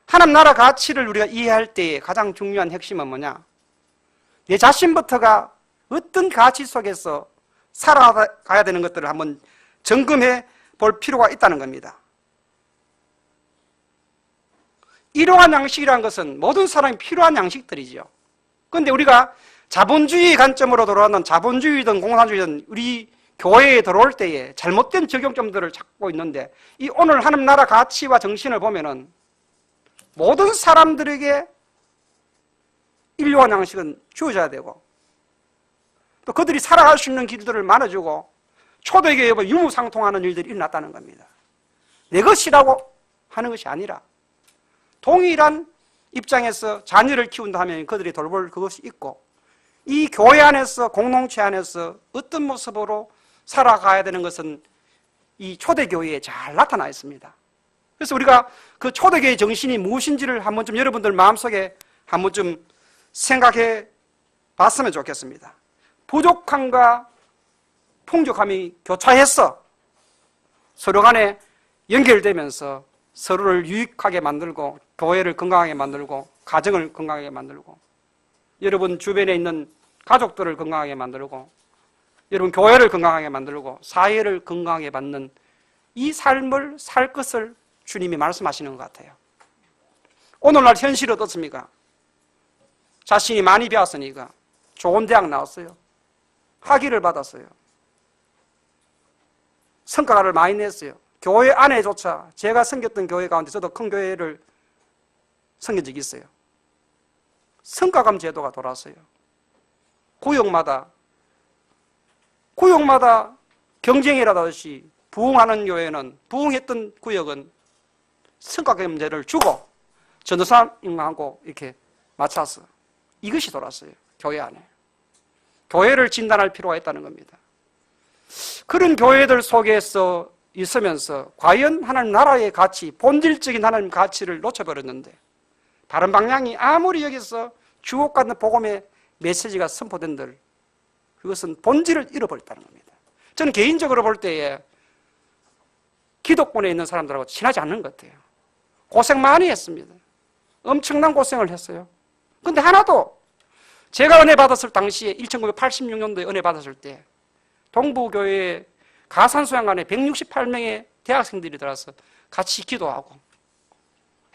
하나님 나라 가치를 우리가 이해할 때의 가장 중요한 핵심은 뭐냐? 내 자신부터가 어떤 가치 속에서 살아가야 되는 것들을 한번 점검해 볼 필요가 있다는 겁니다. 일용할 양식이라는 것은 모든 사람이 필요한 양식들이죠. 그런데 우리가 자본주의 관점으로 돌아가는 자본주의든 공산주의든 우리 교회에 들어올 때에 잘못된 적용점들을 찾고 있는데, 이 오늘 하나님 나라 가치와 정신을 보면은 모든 사람들에게 일용할 양식은 주어져야 되고, 또 그들이 살아갈 수 있는 길들을 말해주고, 초대교회에 유무상통하는 일들이 일어났다는 겁니다. 내 것이라고 하는 것이 아니라 동일한 입장에서 자녀를 키운다 하면 그들이 돌볼 그것이 있고, 이 교회 안에서 공동체 안에서 어떤 모습으로 살아가야 되는 것은 이 초대교회에 잘 나타나 있습니다. 그래서 우리가 그 초대교회의 정신이 무엇인지를 한번 좀 여러분들 마음속에 한번 좀 생각해 봤으면 좋겠습니다. 부족함과 풍족함이 교차해서 서로 간에 연결되면서 서로를 유익하게 만들고, 교회를 건강하게 만들고, 가정을 건강하게 만들고, 여러분 주변에 있는 가족들을 건강하게 만들고, 여러분 교회를 건강하게 만들고, 사회를 건강하게 만드는 이 삶을 살 것을 주님이 말씀하시는 것 같아요. 오늘날 현실이 어떻습니까? 자신이 많이 배웠으니까 좋은 대학 나왔어요. 학위를 받았어요. 성과를 많이 냈어요. 교회 안에조차 제가 섬겼던 교회 가운데 저도 큰 교회를 섬긴 적이 있어요. 성과감 제도가 돌았어요. 구역마다 경쟁이라듯이 부흥하는 교회는, 부흥했던 구역은 성과감제를 주고 전도사님하고 이렇게 맞춰서 이것이 돌았어요. 교회 안에. 교회를 진단할 필요가 있다는 겁니다. 그런 교회들 속에서 있으면서 과연 하나님 나라의 가치, 본질적인 하나님 가치를 놓쳐버렸는데, 다른 방향이 아무리 여기서 주옥같은 복음의 메시지가 선포된들 그것은 본질을 잃어버렸다는 겁니다. 저는 개인적으로 볼 때에 기독권에 있는 사람들하고 친하지 않는 것 같아요. 고생 많이 했습니다. 엄청난 고생을 했어요. 그런데 하나도, 제가 은혜 받았을 당시에 1986년도에 은혜 받았을 때 동부교회 가산수양관에 168명의 대학생들이 들어와서 같이 기도하고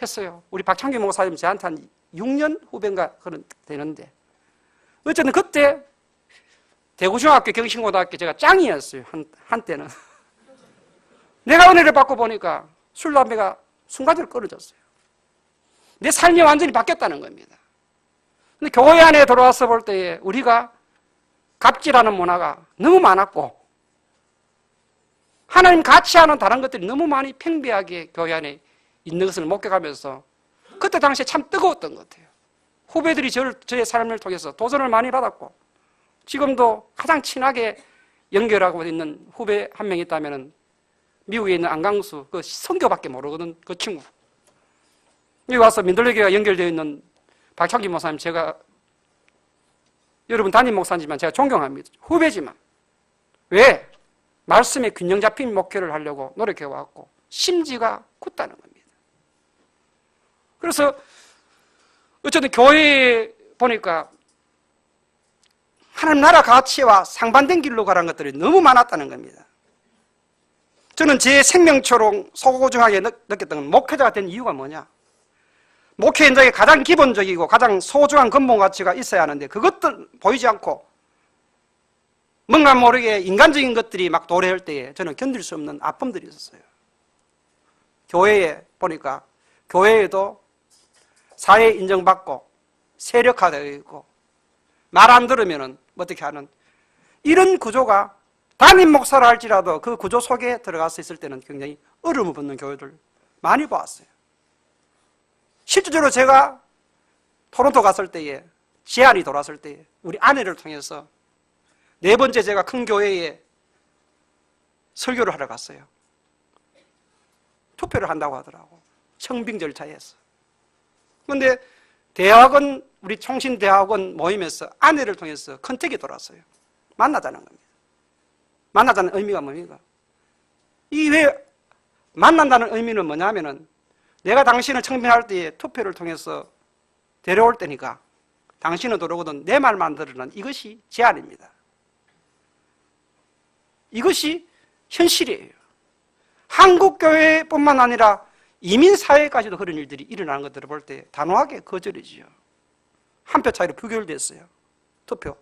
했어요. 우리 박창규 목사님 저한테 한 6년 후배인가 그런 되는데, 어쨌든 그때 대구중학교 경신고등학교 제가 짱이었어요. 한때는. 내가 은혜를 받고 보니까 술, 담배가 순간적으로 끊어졌어요. 내 삶이 완전히 바뀌었다는 겁니다. 근데 교회 안에 들어와서 볼 때에 우리가 갑질하는 문화가 너무 많았고, 하나님 가치와는 다른 것들이 너무 많이 팽배하게 교회 안에 있는 것을 목격하면서 그때 당시에 참 뜨거웠던 것 같아요. 후배들이 저의 삶을 통해서 도전을 많이 받았고, 지금도 가장 친하게 연결하고 있는 후배 한 명 있다면 미국에 있는 안강수, 그 선교밖에 모르거든, 그 친구. 여기 와서 민들레교회가 연결되어 있는 박창기 목사님, 제가 여러분 담임 목사지만 제가 존경합니다. 후배지만. 왜? 말씀에 균형 잡힌 목회를 하려고 노력해 왔고 심지가 굳다는 겁니다. 그래서 어쨌든 교회에 보니까 하나님 나라 가치와 상반된 길로 가라는 것들이 너무 많았다는 겁니다. 저는 제 생명처럼 소고중하게 느꼈던 건, 목회자가 된 이유가 뭐냐? 목회 현장에 가장 기본적이고 가장 소중한 근본 가치가 있어야 하는데 그것도 보이지 않고 뭔가 모르게 인간적인 것들이 막 도래할 때에 저는 견딜 수 없는 아픔들이 있었어요. 교회에 보니까 교회에도 사회에 인정받고 세력화되어 있고 말 안 들으면 어떻게 하는 이런 구조가, 담임 목사라 할지라도 그 구조 속에 들어가서 있을 때는 굉장히 어려움을 받는 교회들 많이 보았어요. 실질적으로 제가 토론토 갔을 때에, 제안이 돌았을 때에 우리 아내를 통해서 네 번째 제가 큰 교회에 설교를 하러 갔어요. 투표를 한다고 하더라고. 청빙 절차에서. 그런데 대학원, 우리 총신대학원 모임에서 아내를 통해서 컨택이 돌았어요. 만나자는 겁니다. 만나자는 의미가 뭡니까? 이 왜 만난다는 의미는 뭐냐면은 내가 당신을 청빙할 때에 투표를 통해서 데려올 때니까 당신은 들어오거든 내 말만 들으는 이것이 제안입니다. 이것이 현실이에요. 한국교회뿐만 아니라 이민사회까지도 그런 일들이 일어나는 것들을 볼 때 단호하게 거절이지요. 한 표 차이로 부결됐어요. 투표.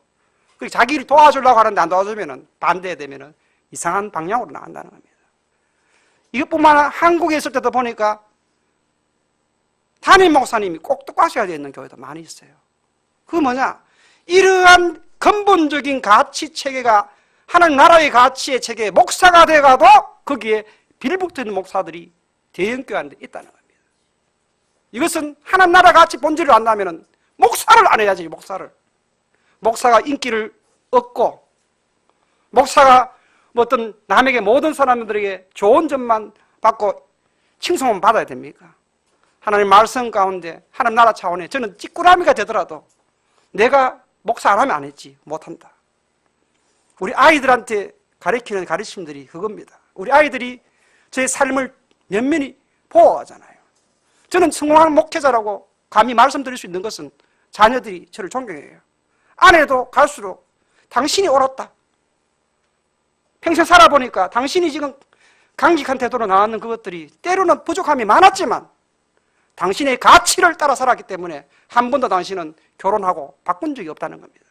그리고 자기를 도와주려고 하는데 안 도와주면 반대되면 이상한 방향으로 나간다는 겁니다. 이것뿐만 아니라 한국에 있을 때도 보니까 담임 목사님이 꼭 똑같아야 되는 교회도 많이 있어요. 그거 뭐냐? 이러한 근본적인 가치 체계가 하나님 나라의 가치의 체계에 목사가 돼가도 거기에 빌붙어있는 목사들이 대형교회 안에 있다는 겁니다. 이것은 하나님 나라 가치 본질을 안다면 목사를 안 해야지, 목사를. 목사가 인기를 얻고 목사가 어떤 남에게 모든 사람들에게 좋은 점만 받고 칭송만 받아야 됩니까? 하나님 말씀 가운데 하나님 나라 차원에 저는 찌꾸라미가 되더라도 내가 목사 안 하면 안 했지 못한다. 우리 아이들한테 가르치는 가르침들이 그겁니다. 우리 아이들이 제 삶을 면면히 보호하잖아요. 저는 성공한 목회자라고 감히 말씀드릴 수 있는 것은 자녀들이 저를 존경해요. 아내도 갈수록 당신이 옳았다. 평생 살아보니까 당신이 지금 강직한 태도로 나왔는 그것들이 때로는 부족함이 많았지만 당신의 가치를 따라 살았기 때문에 한 번도 당신은 결혼하고 바꾼 적이 없다는 겁니다.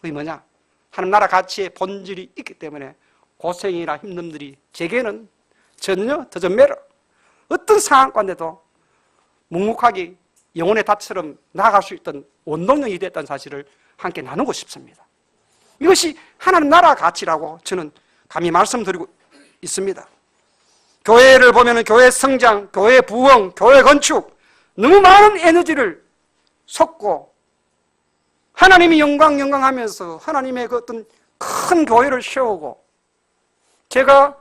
그게 뭐냐? 하나님 나라 가치의 본질이 있기 때문에 고생이나 힘듦들이 제게는 전혀 더전매로 어떤 상황 가운데도 묵묵하게 영혼의 닷처럼 나아갈 수 있던 원동력이 됐다는 사실을 함께 나누고 싶습니다. 이것이 하나님 나라 가치라고 저는 감히 말씀드리고 있습니다. 교회를 보면 교회 성장, 교회 부흥, 교회 건축 너무 많은 에너지를 쏟고 하나님이 영광 하면서 하나님의 그 어떤 큰 교회를 세우고 제가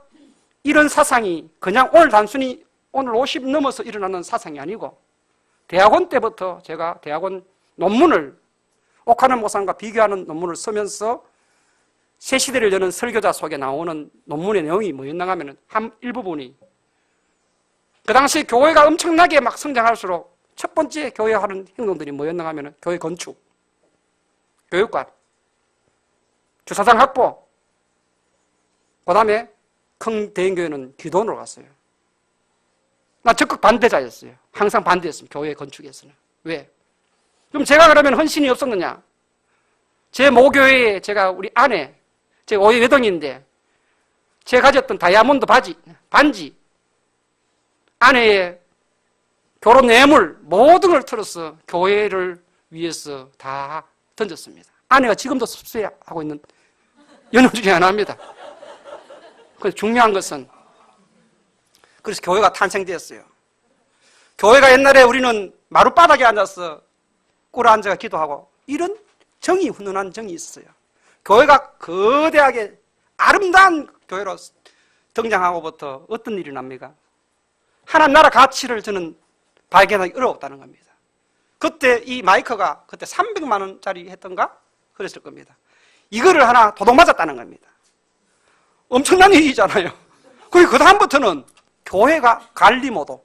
이런 사상이 그냥 오늘 단순히 오늘 50 넘어서 일어나는 사상이 아니고 대학원 때부터 제가 대학원 논문을 옥하는 목사님과 비교하는 논문을 쓰면서 새 시대를 여는 설교자 속에 나오는 논문의 내용이 뭐였나 하면 한 일부분이 그 당시 교회가 엄청나게 막 성장할수록 첫 번째 교회 하는 행동들이 뭐였나 하면 교회 건축, 교육관, 주차장 확보, 그 다음에 큰 대형교회는 기도원으로 갔어요. 나 적극 반대자였어요. 항상 반대했습니다. 교회 건축에서는. 왜? 그럼 제가 그러면 헌신이 없었느냐? 제 모교회에 제가 우리 아내, 제가 5회 외동인데 제가 가졌던 다이아몬드 반지, 아내의 결혼 뇌물 모든 걸 털어서 교회를 위해서 다 던졌습니다. 아내가 지금도 섭세하고 있는 연유 중에 하나입니다. 그래서 중요한 것은 그래서 교회가 탄생되었어요. 교회가 옛날에 우리는 마룻바닥에 앉아서 꿇어 앉아 기도하고 이런 정이 훈훈한 정이 있었어요. 교회가 거대하게 아름다운 교회로 등장하고부터 어떤 일이 납니까? 하나님 나라 가치를 저는 발견하기 어려웠다는 겁니다. 그때 이 마이크가 그때 300만 원짜리 했던가? 그랬을 겁니다. 이거를 하나 도둑 맞았다는 겁니다. 엄청난 일이잖아요. 그리고 그 다음부터는 교회가 관리모도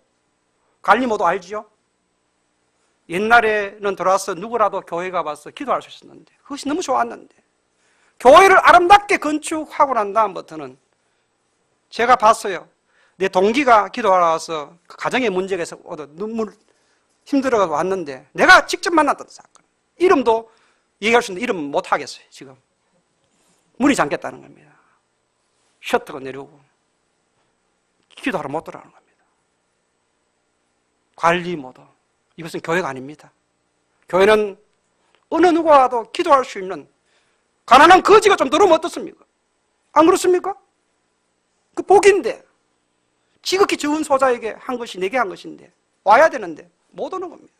알지요? 옛날에는 들어와서 누구라도 교회 가봐서 기도할 수 있었는데 그것이 너무 좋았는데 교회를 아름답게 건축하고 난 다음부터는 제가 봤어요. 내 동기가 기도하러 와서 그 가정에 문제가 있어서 눈물 힘들어서 왔는데 내가 직접 만났던 사건. 이름도 얘기할 수 있는데 이름 못 하겠어요. 지금 문이 잠겼다는 겁니다. 셔터가 내려오고 기도하러 못 들어가는 겁니다. 관리 모드. 이것은 교회가 아닙니다. 교회는 어느 누구와도 기도할 수 있는 가난한 거지가 좀 들어오면 어떻습니까? 안 그렇습니까? 그 복인데 지극히 적은 소자에게 한 것이 내게 한 것인데 와야 되는데 못 오는 겁니다.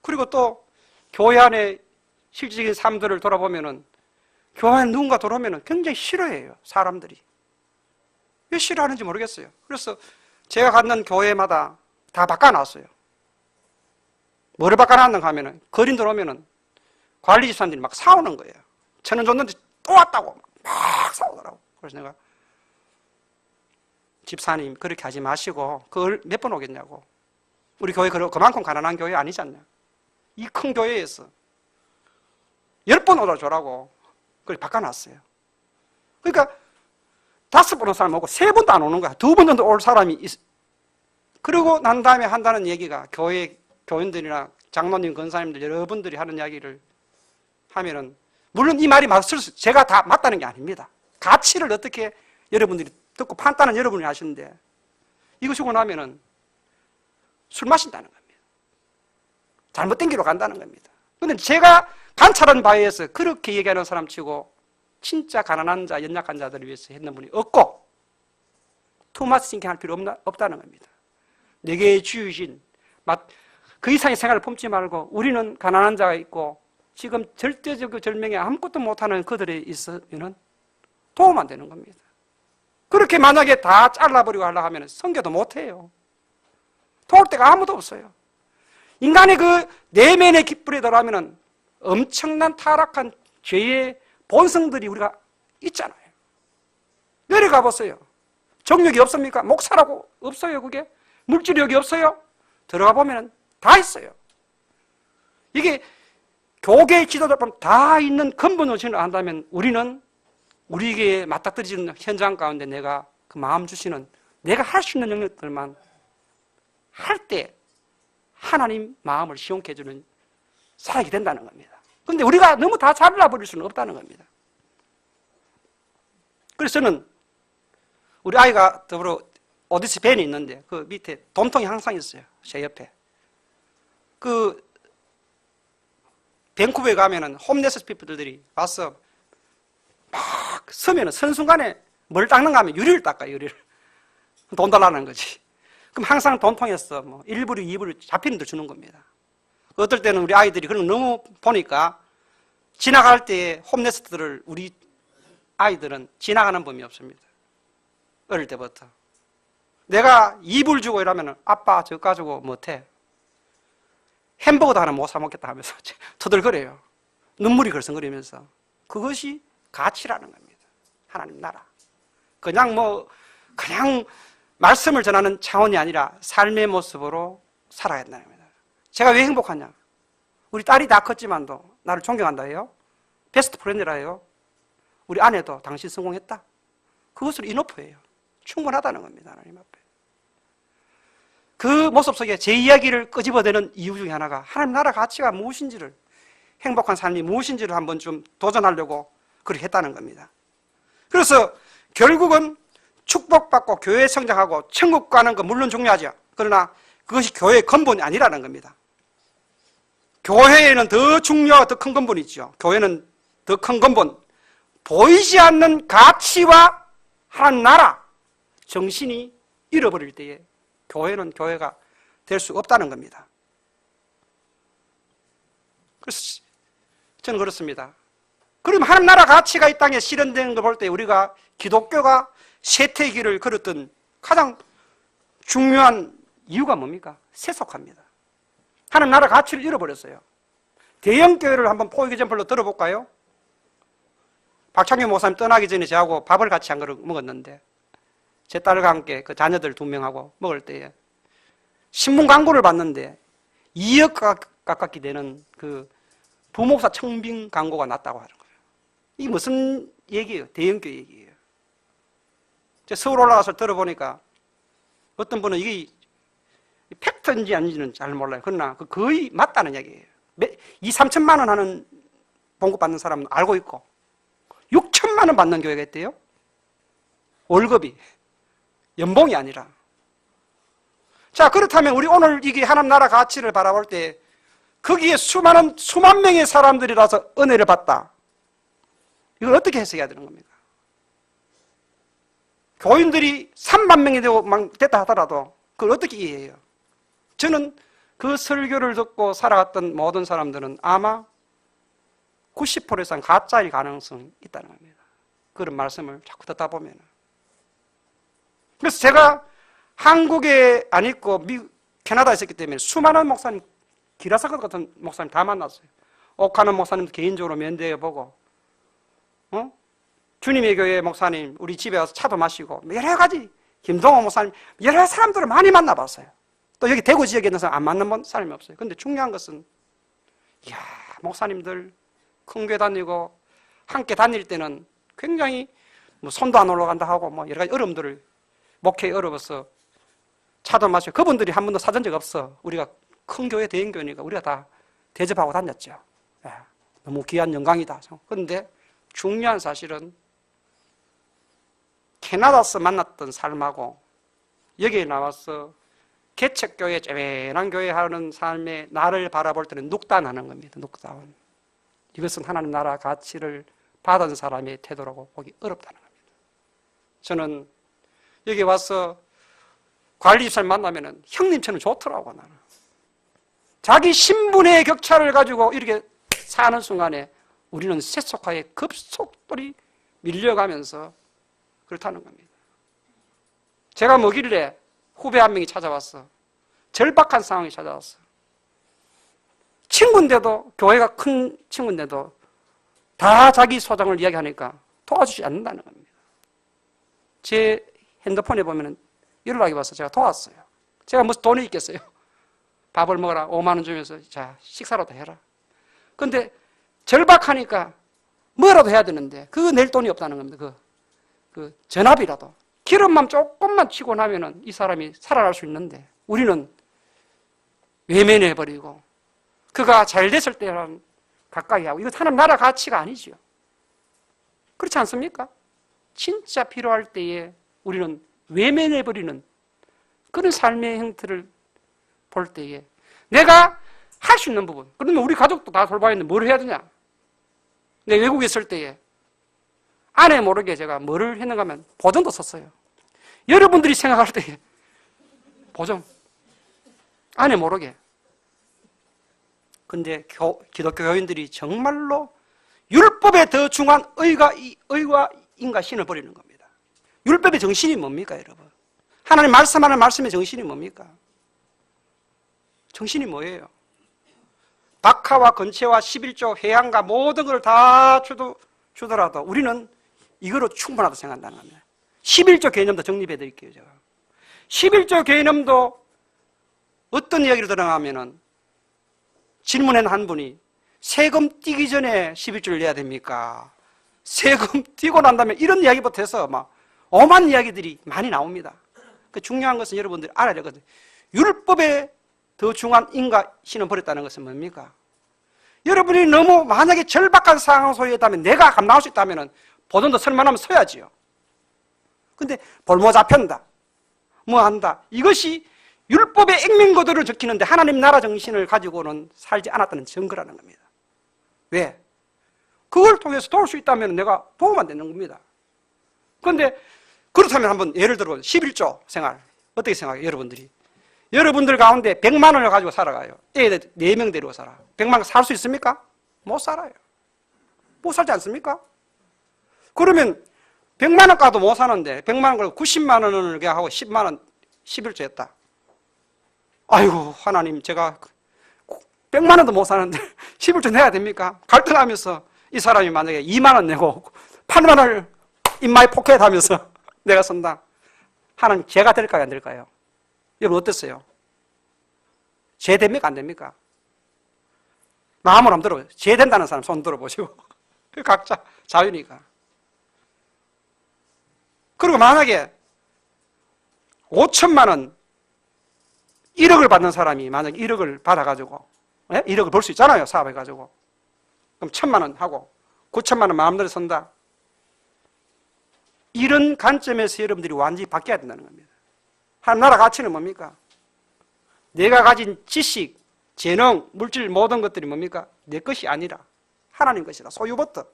그리고 또 교회 안에 실질적인 삶들을 돌아보면은 교회 안에 누군가 들어오면은 굉장히 싫어해요. 사람들이. 왜 싫어하는지 모르겠어요. 그래서 제가 갔는 교회마다 다 바꿔놨어요. 뭐를 바꿔놨는가 하면은 거린 들어오면은 관리 집사님들이 막 싸우는 거예요. 1,000원 줬는데 또 왔다고 막 싸우더라고. 그래서 내가 집사님 그렇게 하지 마시고 그걸 몇 번 오겠냐고. 우리 교회 그만큼 가난한 교회 아니지 않냐. 이 큰 교회에서 10번 오라 줘라고 그걸 바꿔놨어요. 그러니까 5번 오는 사람 오고 3번도 안 오는 거야. 2번 정도 올 사람이 그러고 난 다음에 한다는 얘기가 교회 교인들이나 장로님, 권사님들 여러분들이 하는 이야기를 하면은 물론 이 말이 맞을 수 제가 다 맞다는 게 아닙니다. 가치를 어떻게 여러분들이 듣고 판단은 여러분이 하시는데 이거 주고 나면은 술 마신다는 겁니다. 잘못된 길로 간다는 겁니다. 그런데 제가 관찰한 바에 의해서 그렇게 얘기하는 사람 치고 진짜 가난한 자, 연약한 자들을 위해서 했는 분이 없고 투마스 싱킹할 필요 없다는 겁니다. 내게 주신 그 이상의 생활을 품지 말고 우리는 가난한 자가 있고 지금 절대적 절명에 아무것도 못하는 그들이 있으면 도움 안 되는 겁니다. 그렇게 만약에 다 잘라버리고 하려고 하면 선교도 못해요. 도울 데가 아무도 없어요. 인간의 그 내면의 깃불에 들어가면 엄청난 타락한 죄의 본성들이 우리가 있잖아요. 내려가 보세요. 정욕이 없습니까? 목사라고 없어요, 그게? 물질력이 없어요? 들어가 보면 다 있어요. 이게 교계 지도자 보면 다 있는 근본 원칙을 안다면 우리는 우리에게 맞닥뜨리는 현장 가운데 내가 그 마음 주시는 내가 할 수 있는 영역들만 할 때 하나님 마음을 시원케 해주는 사람이 된다는 겁니다. 그런데 우리가 너무 다 잘라버릴 수는 없다는 겁니다. 그래서 저는 우리 아이가 더불어 오디시 밴이 있는데 그 밑에 돈통이 항상 있어요. 제 옆에. 그 밴쿠버에 가면은 홈레스 피플들이 와서 막 서면은 선순간에 뭘 닦는가 하면 유리를 닦아요, 유리를. 돈 달라는 거지. 그럼 항상 돈통에서 뭐 1불, 2불 잡히는 데 주는 겁니다. 어떨 때는 우리 아이들이 그런 거 너무 보니까 지나갈 때 홈레스들을 우리 아이들은 지나가는 법이 없습니다. 어릴 때부터. 내가 2불 주고 이러면 아빠 저 가지고 못해. 햄버거도 하나 못 사 먹겠다 하면서 터덜거려요. 눈물이 걸성거리면서. 그것이 가치라는 겁니다. 하나님 나라. 그냥 말씀을 전하는 차원이 아니라 삶의 모습으로 살아야 된다는 겁니다. 제가 왜 행복하냐? 우리 딸이 다 컸지만도 나를 존경한다 해요. 베스트 프렌드라 해요. 우리 아내도 당신 성공했다. 그것을 이너프예요. 충분하다는 겁니다. 하나님 앞에. 그 모습 속에 제 이야기를 끄집어내는 이유 중에 하나가 하나님 나라 가치가 무엇인지를, 행복한 삶이 무엇인지를 한번 좀 도전하려고 그렇게 했다는 겁니다. 그래서 결국은 축복받고 교회 성장하고 천국 가는 건 물론 중요하죠. 그러나 그것이 교회의 근본이 아니라는 겁니다. 교회에는 더 중요하고 더 큰 근본이 있죠. 교회는 더 큰 근본, 보이지 않는 가치와 하나님 나라, 정신이 잃어버릴 때에 교회는 교회가 될 수 없다는 겁니다. 그래서 저는 그렇습니다. 그러면 하나님 나라 가치가 이 땅에 실현되는 걸 볼 때 우리가 기독교가 쇠퇴기를 걸었던 가장 중요한 이유가 뭡니까? 세속화입니다. 하나님 나라 가치를 잃어버렸어요. 대형교회를 한번 포 example로 들어볼까요? 박창규 목사님 떠나기 전에 저하고 밥을 같이 한 그릇 먹었는데 제 딸과 함께 그 자녀들 2명하고 먹을 때에 신문 광고를 봤는데 2억 가깝게 되는 그 부목사 청빙 광고가 났다고 하는 거예요. 이게 무슨 얘기예요? 대형교회 얘기예요. 제가 서울 올라가서 들어보니까 어떤 분은 이게 팩트인지 아닌지는 잘 몰라요. 그러나 거의 맞다는 얘기예요. 2, 3천만 원 하는 봉급 받는 사람은 알고 있고 6천만 원 받는 교회가 있대요. 월급이. 연봉이 아니라. 자, 그렇다면 우리 오늘 이게 하나님 나라 가치를 바라볼 때 거기에 수만 명의 사람들이라서 은혜를 받다. 이걸 어떻게 해석해야 되는 겁니까? 교인들이 3만 명이 됐다 하더라도 그걸 어떻게 이해해요? 저는 그 설교를 듣고 살아갔던 모든 사람들은 아마 90% 이상 가짜일 가능성이 있다는 겁니다. 그런 말씀을 자꾸 듣다 보면. 그래서 제가 한국에 안 있고 캐나다에 있었기 때문에 수많은 목사님, 기라사건 같은 목사님 다 만났어요. 옥하는 목사님도 개인적으로 면대해보고, 주님의 교회 목사님 우리 집에 와서 차도 마시고 여러 가지 김동호 목사님, 여러 사람들을 많이 만나봤어요. 또 여기 대구 지역에 있는 사람 안 만난 사람이 없어요. 근데 중요한 것은, 이야, 목사님들 큰 교회 다니고 함께 다닐 때는 굉장히 뭐 손도 안 올라간다 하고 뭐 여러 가지 어려움들을, 목회에 어려워서 차도 마시고, 그분들이 한 번도 사준 적 없어. 우리가 큰 교회, 대형 교회니까 우리가 다 대접하고 다녔죠. 예, 너무 귀한 영광이다. 그런데 중요한 사실은 캐나다에서 만났던 삶하고 여기에 나와서 개척교회, 쬐맨한 교회 하는 삶에 나를 바라볼 때는 눅단하는 겁니다. 눅단. 이것은 하나님 나라 가치를 받은 사람의 태도라고 보기 어렵다는 겁니다. 저는 여기 와서 관리집사님 만나면은 형님처럼 좋더라고, 나는. 자기 신분의 격차를 가지고 이렇게 사는 순간에 우리는 세속화에 급속도로 밀려가면서 그렇다는 겁니다. 제가 뭐길래 후배 한 명이 찾아왔어. 절박한 상황이 찾아왔어. 친구인데도, 교회가 큰 친구인데도 다 자기 소장을 이야기하니까 도와주지 않는다는 겁니다. 제 핸드폰에 보면 연락이 와서 제가 도왔어요. 제가 무슨 돈이 있겠어요? 밥을 먹어라, 5만 원 주면서 자, 식사라도 해라. 근데 절박하니까 뭐라도 해야 되는데 그거 낼 돈이 없다는 겁니다. 그 전압이라도. 기름만 조금만 치고 나면은 이 사람이 살아날 수 있는데 우리는 외면해버리고 그가 잘 됐을 때는 가까이 하고, 이거 하나님 나라 가치가 아니죠. 그렇지 않습니까? 진짜 필요할 때에 우리는 외면해버리는 그런 삶의 형태를 볼 때에 내가 할 수 있는 부분, 그러면 우리 가족도 다 돌봐야 하는데 뭘 해야 되냐? 내가 외국에 있을 때에 아내 모르게 제가 뭐를 했는가 하면 보전도 썼어요. 여러분들이 생각할 때에 보전, 아내 모르게. 근데 기독교 교인들이 정말로 율법에 더 중한 의와 인과 신을 버리는 겁니다. 율법의 정신이 뭡니까, 여러분? 하나님 말씀하는 말씀의 정신이 뭡니까? 정신이 뭐예요? 박하와 건채와 11조 회양과 모든 걸 다 주더라도 우리는 이거로 충분하다고 생각한다는 겁니다. 11조 개념도 정립해 드릴게요, 제가. 11조 개념도 어떤 이야기를 들어가면은 질문한 한 분이 세금 떼기 전에 11조를 내야 됩니까? 세금 떼고 난 다음에 이런 이야기부터 해서 막 엄한 이야기들이 많이 나옵니다. 그 중요한 것은 여러분들이 알아야 되거든요. 율법에 더 중한 인과 신을 버렸다는 것은 뭡니까? 여러분이 너무 만약에 절박한 상황 속에 있다면 내가 감당할 수 있다면 보전도 설만하면 서야지요. 근데 볼모 잡힌다, 뭐 한다, 이것이 율법의 액면고도를 지키는데 하나님 나라 정신을 가지고는 살지 않았다는 증거라는 겁니다. 왜? 그걸 통해서 도울 수 있다면 내가 도움 안 되는 겁니다. 그런데 그렇다면 한번 예를 들어 11조 생활 어떻게 생각해요, 여러분들이? 여러분들 가운데 100만 원을 가지고 살아가요. 애들 4명 데리고 살아. 100만 원 살 수 있습니까? 못 살아요. 못 살지 않습니까? 그러면 100만 원 가도 못 사는데 100만 원 걸고 90만 원을 하고 10만 원 11조 했다. 아이고 하나님, 제가 100만 원도 못 사는데 11조 내야 됩니까? 갈등하면서 이 사람이 만약에 2만 원 내고 8만 원을 인마이 포켓하면서 내가 선다. 하나님, 죄가 될까요, 안 될까요? 여러분 어땠어요? 죄 됩니까, 안 됩니까? 마음으로 한번 들어보세요. 죄 된다는 사람 손 들어보시고. 각자 자유니까. 그리고 만약에 5천만 원 1억을 받는 사람이 만약에 1억을 받아가지고 1억을 벌 수 있잖아요, 사업해가지고. 그럼 1,000만 원 하고 9천만 원 마음대로 선다. 이런 관점에서 여러분들이 완전히 바뀌어야 된다는 겁니다. 한 나라 가치는 뭡니까? 내가 가진 지식, 재능, 물질 모든 것들이 뭡니까? 내 것이 아니라 하나님 것이다. 소유부터,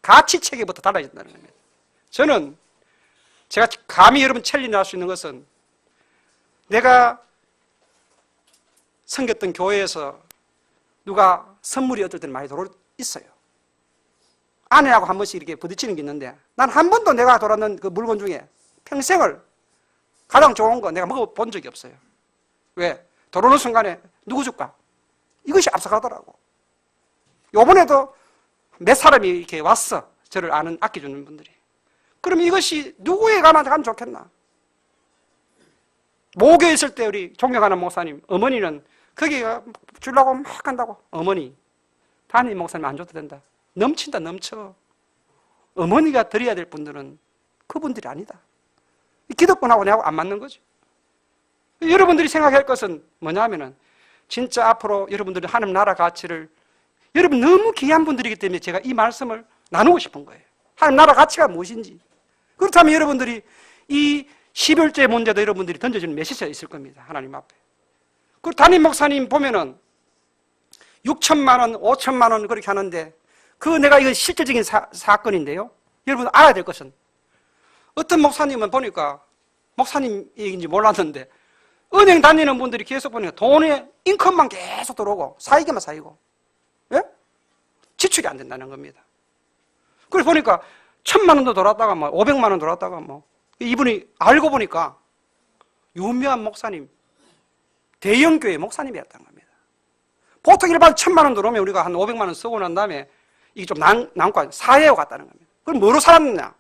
가치 체계부터 달라야 된다는 겁니다. 저는 제가 감히 여러분 챌린지 할 수 있는 것은 내가 섬겼던 교회에서 누가 선물이 어떨 때는 많이 돌아 있어요. 아내하고 한 번씩 이렇게 부딪히는 게 있는데 난 한 번도 내가 돌았는 그 물건 중에 평생을 가장 좋은 거 내가 먹어본 적이 없어요. 왜? 들어오는 순간에 누구 줄까? 이것이 앞서가더라고. 요번에도 몇 사람이 이렇게 왔어. 저를 아는, 아껴주는 분들이. 그럼 이것이 누구에게 가면 좋겠나? 모교에 있을 때 우리 존경하는 목사님, 어머니는 거기 주려고 막 한다고. 어머니, 담임 목사님 안 줘도 된다. 넘친다, 넘쳐. 어머니가 드려야 될 분들은 그분들이 아니다. 기득권하고 내하고 안 맞는 거죠. 여러분들이 생각할 것은 뭐냐면은 진짜 앞으로 여러분들이 하나님 나라 가치를, 여러분 너무 귀한 분들이기 때문에 제가 이 말씀을 나누고 싶은 거예요. 하나님 나라 가치가 무엇인지. 그렇다면 여러분들이 이 11조 문제도 여러분들이 던져주는 메시지가 있을 겁니다. 하나님 앞에. 그 담임 목사님 보면은 6천만 원, 5천만 원 그렇게 하는데 내가 이건 실질적인 사건인데요. 여러분 알아야 될 것은 어떤 목사님은 보니까 목사님 얘기인지 몰랐는데 은행 다니는 분들이 계속 보니까 돈에 인컴만 계속 들어오고 사이게만 사이고, 예? 지출이 안 된다는 겁니다. 그래서 보니까 1,000만 원도 돌았다가 500만 원 돌았다가 이분이 알고 보니까 유명한 목사님, 대형교회 목사님이었던 겁니다. 보통 일반 1,000만 원 들어오면 우리가 한 500만 원 쓰고 난 다음에 이게 좀 남고 사회에 갔다는 겁니다. 그럼 뭐로 살았느냐?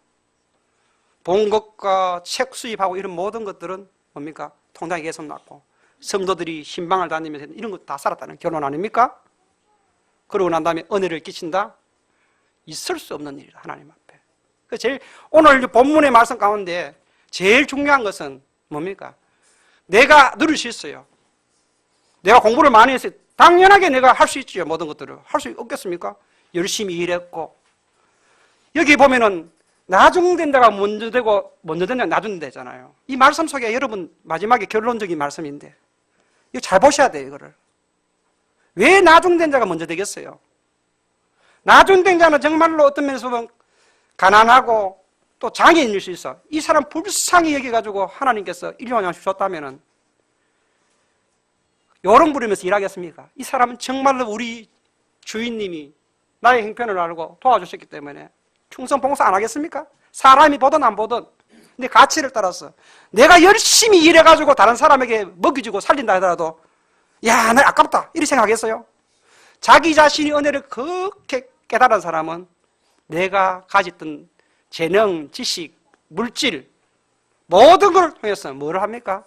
본 것과 책 수입하고 이런 모든 것들은 뭡니까? 통장에 계속 났고 성도들이 신방을 다니면서 이런 거 다 살았다는 결론 아닙니까? 그러고 난 다음에 은혜를 끼친다? 있을 수 없는 일이다, 하나님 앞에. 그 제일 오늘 본문의 말씀 가운데 제일 중요한 것은 뭡니까? 내가 누릴 수 있어요. 내가 공부를 많이 했어요. 당연하게 내가 할 수 있죠. 모든 것들을. 할 수 없겠습니까? 열심히 일했고. 여기 보면은 나중된 자가 먼저 되고 먼저 된 자가 나중 되잖아요. 이 말씀 속에 여러분 마지막에 결론적인 말씀인데 이거 잘 보셔야 돼요. 이거를. 왜 나중된 자가 먼저 되겠어요? 나중된 자는 정말로 어떤 면에서 보면 가난하고 또 장애인일 수 있어. 이 사람 불쌍히 여겨가지고 하나님께서 일용할 수 줬다면은 요런 부리면서 일하겠습니까? 이 사람은 정말로 우리 주인님이 나의 형편을 알고 도와주셨기 때문에 충성 봉사 안 하겠습니까? 사람이 보든 안 보든 내 가치를 따라서 내가 열심히 일해가지고 다른 사람에게 먹여주고 살린다 하더라도 야, 나 아깝다 이렇게 생각하겠어요? 자기 자신이 은혜를 그렇게 깨달은 사람은 내가 가졌던 재능, 지식, 물질 모든 걸 통해서 뭐를 합니까?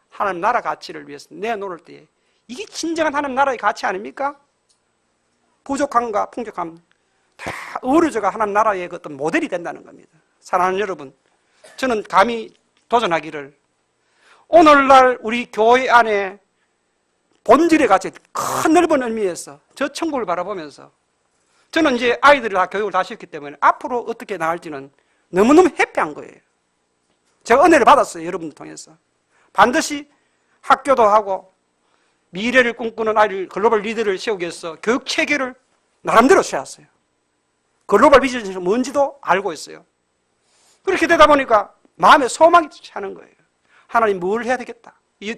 하나님 나라 가치를 위해서 내놓을 때에 이게 진정한 하나님 나라의 가치 아닙니까? 부족함과 풍족함 다 어우러져가 하나님 나라의 어떤 모델이 된다는 겁니다. 사랑하는 여러분, 저는 감히 도전하기를 오늘날 우리 교회 안에 본질의 가치, 큰 넓은 의미에서 저 천국을 바라보면서 저는 이제 아이들을 다 교육을 다 시켰기 때문에 앞으로 어떻게 나갈지는 너무너무 해피한 거예요. 제가 은혜를 받았어요. 여러분들 통해서. 반드시 학교도 하고 미래를 꿈꾸는 아이들 글로벌 리더를 세우기 위해서 교육 체계를 나름대로 세웠어요. 글로벌 비전이 뭔지도 알고 있어요. 그렇게 되다 보니까 마음에 소망이 차는 거예요. 하나님 뭘 해야 되겠다. 이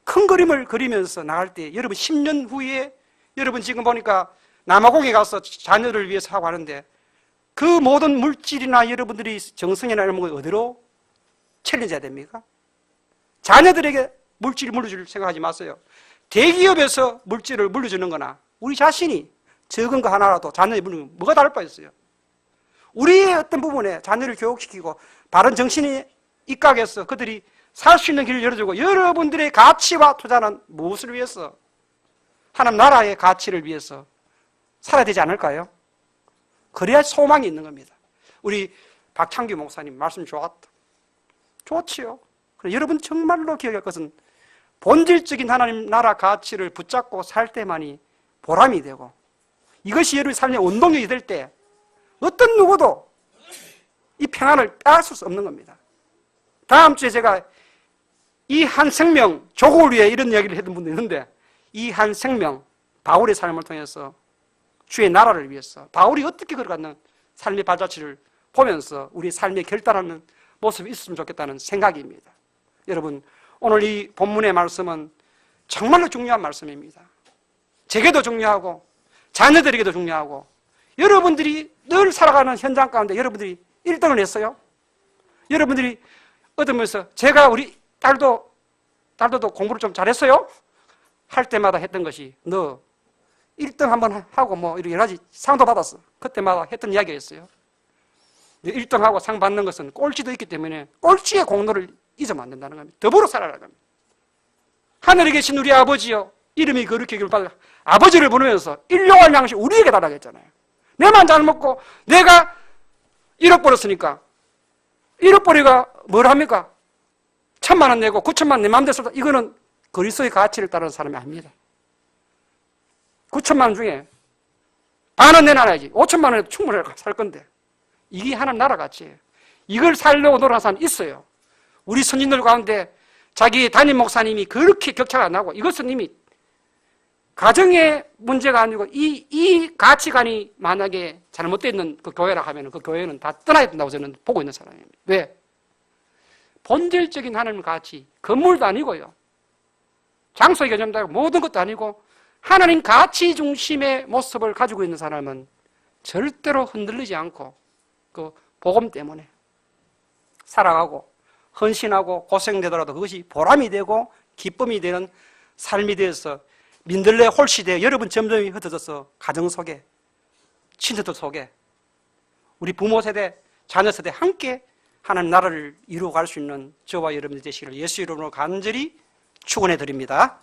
큰 그림을 그리면서 나갈 때 여러분 10년 후에 여러분 지금 보니까 남아공에 가서 자녀를 위해서 하고 하는데 그 모든 물질이나 여러분들이 정성이나 이런 걸 어디로 챌린지해야 됩니까? 자녀들에게 물질을 물려줄 생각하지 마세요. 대기업에서 물질을 물려주는 거나 우리 자신이 적은 거 하나라도 자녀에 물리면 뭐가 다를 바 있어요? 우리의 어떤 부분에 자녀를 교육시키고 바른 정신이 입각해서 그들이 살 수 있는 길을 열어주고 여러분들의 가치와 투자는 무엇을 위해서? 하나님 나라의 가치를 위해서 살아야 되지 않을까요? 그래야 소망이 있는 겁니다. 우리 박창규 목사님 말씀 좋았다. 좋지요. 여러분 정말로 기억할 것은 본질적인 하나님 나라 가치를 붙잡고 살 때만이 보람이 되고 이것이 여러분의 삶의 원동력이 될 때 어떤 누구도 이 평안을 빼앗을 수 없는 겁니다. 다음 주에 제가 이 한 생명, 조국을 위해 이런 이야기를 했던 분도 있는데 이 한 생명, 바울의 삶을 통해서 주의 나라를 위해서 바울이 어떻게 걸어가는 삶의 발자취를 보면서 우리 삶에 결단하는 모습이 있었으면 좋겠다는 생각입니다. 여러분, 오늘 이 본문의 말씀은 정말로 중요한 말씀입니다. 제게도 중요하고 자녀들에게도 중요하고 여러분들이 늘 살아가는 현장 가운데 여러분들이 1등을 했어요. 여러분들이 얻으면서 제가 우리 딸도 공부를 좀 잘했어요. 할 때마다 했던 것이 너 1등 한번 하고 뭐 이렇게 여러 가지 상도 받았어. 그때마다 했던 이야기였어요. 1등하고 상 받는 것은 꼴찌도 있기 때문에 꼴찌의 공로를 잊으면 안 된다는 겁니다. 더불어 살아라는 겁니다. 하늘에 계신 우리 아버지요, 이름이 거룩히 여기를 받아 아버지를 부르면서 일용할 양식 우리에게 달라고 했잖아요. 내만 잘 먹고 내가 1억 벌었으니까 1억 벌이가 뭘 합니까? 1,000만 원 내고 9천만 내 마음대로 썼다. 이거는 그리스도의 가치를 따르는 사람이 아닙니다. 9천만 원 중에 반은 내놔야지. 5천만 원에도 충분히 살 건데. 이게 하나님 나라 가치예요. 이걸 살려고 노력하는 사람이 있어요. 우리 선진들 가운데 자기 담임 목사님이 그렇게 격차가 안 나고, 이것은 이미 가정의 문제가 아니고 이 가치관이 만약에 잘못되어 있는 그 교회라 하면 그 교회는 다 떠나야 된다고 저는 보고 있는 사람입니다. 왜? 본질적인 하나님의 가치, 건물도 아니고요, 장소의 개념도 아니고 모든 것도 아니고 하나님 가치 중심의 모습을 가지고 있는 사람은 절대로 흔들리지 않고 그 복음 때문에 살아가고 헌신하고 고생되더라도 그것이 보람이 되고 기쁨이 되는 삶이 되어서 민들레 홀시대에 여러분 점점 흩어져서 가정 속에, 친척들 속에, 우리 부모 세대, 자녀 세대 함께 하나님 나라를 이루어갈 수 있는 저와 여러분들 되시기를 예수 이름으로 간절히 축원해 드립니다.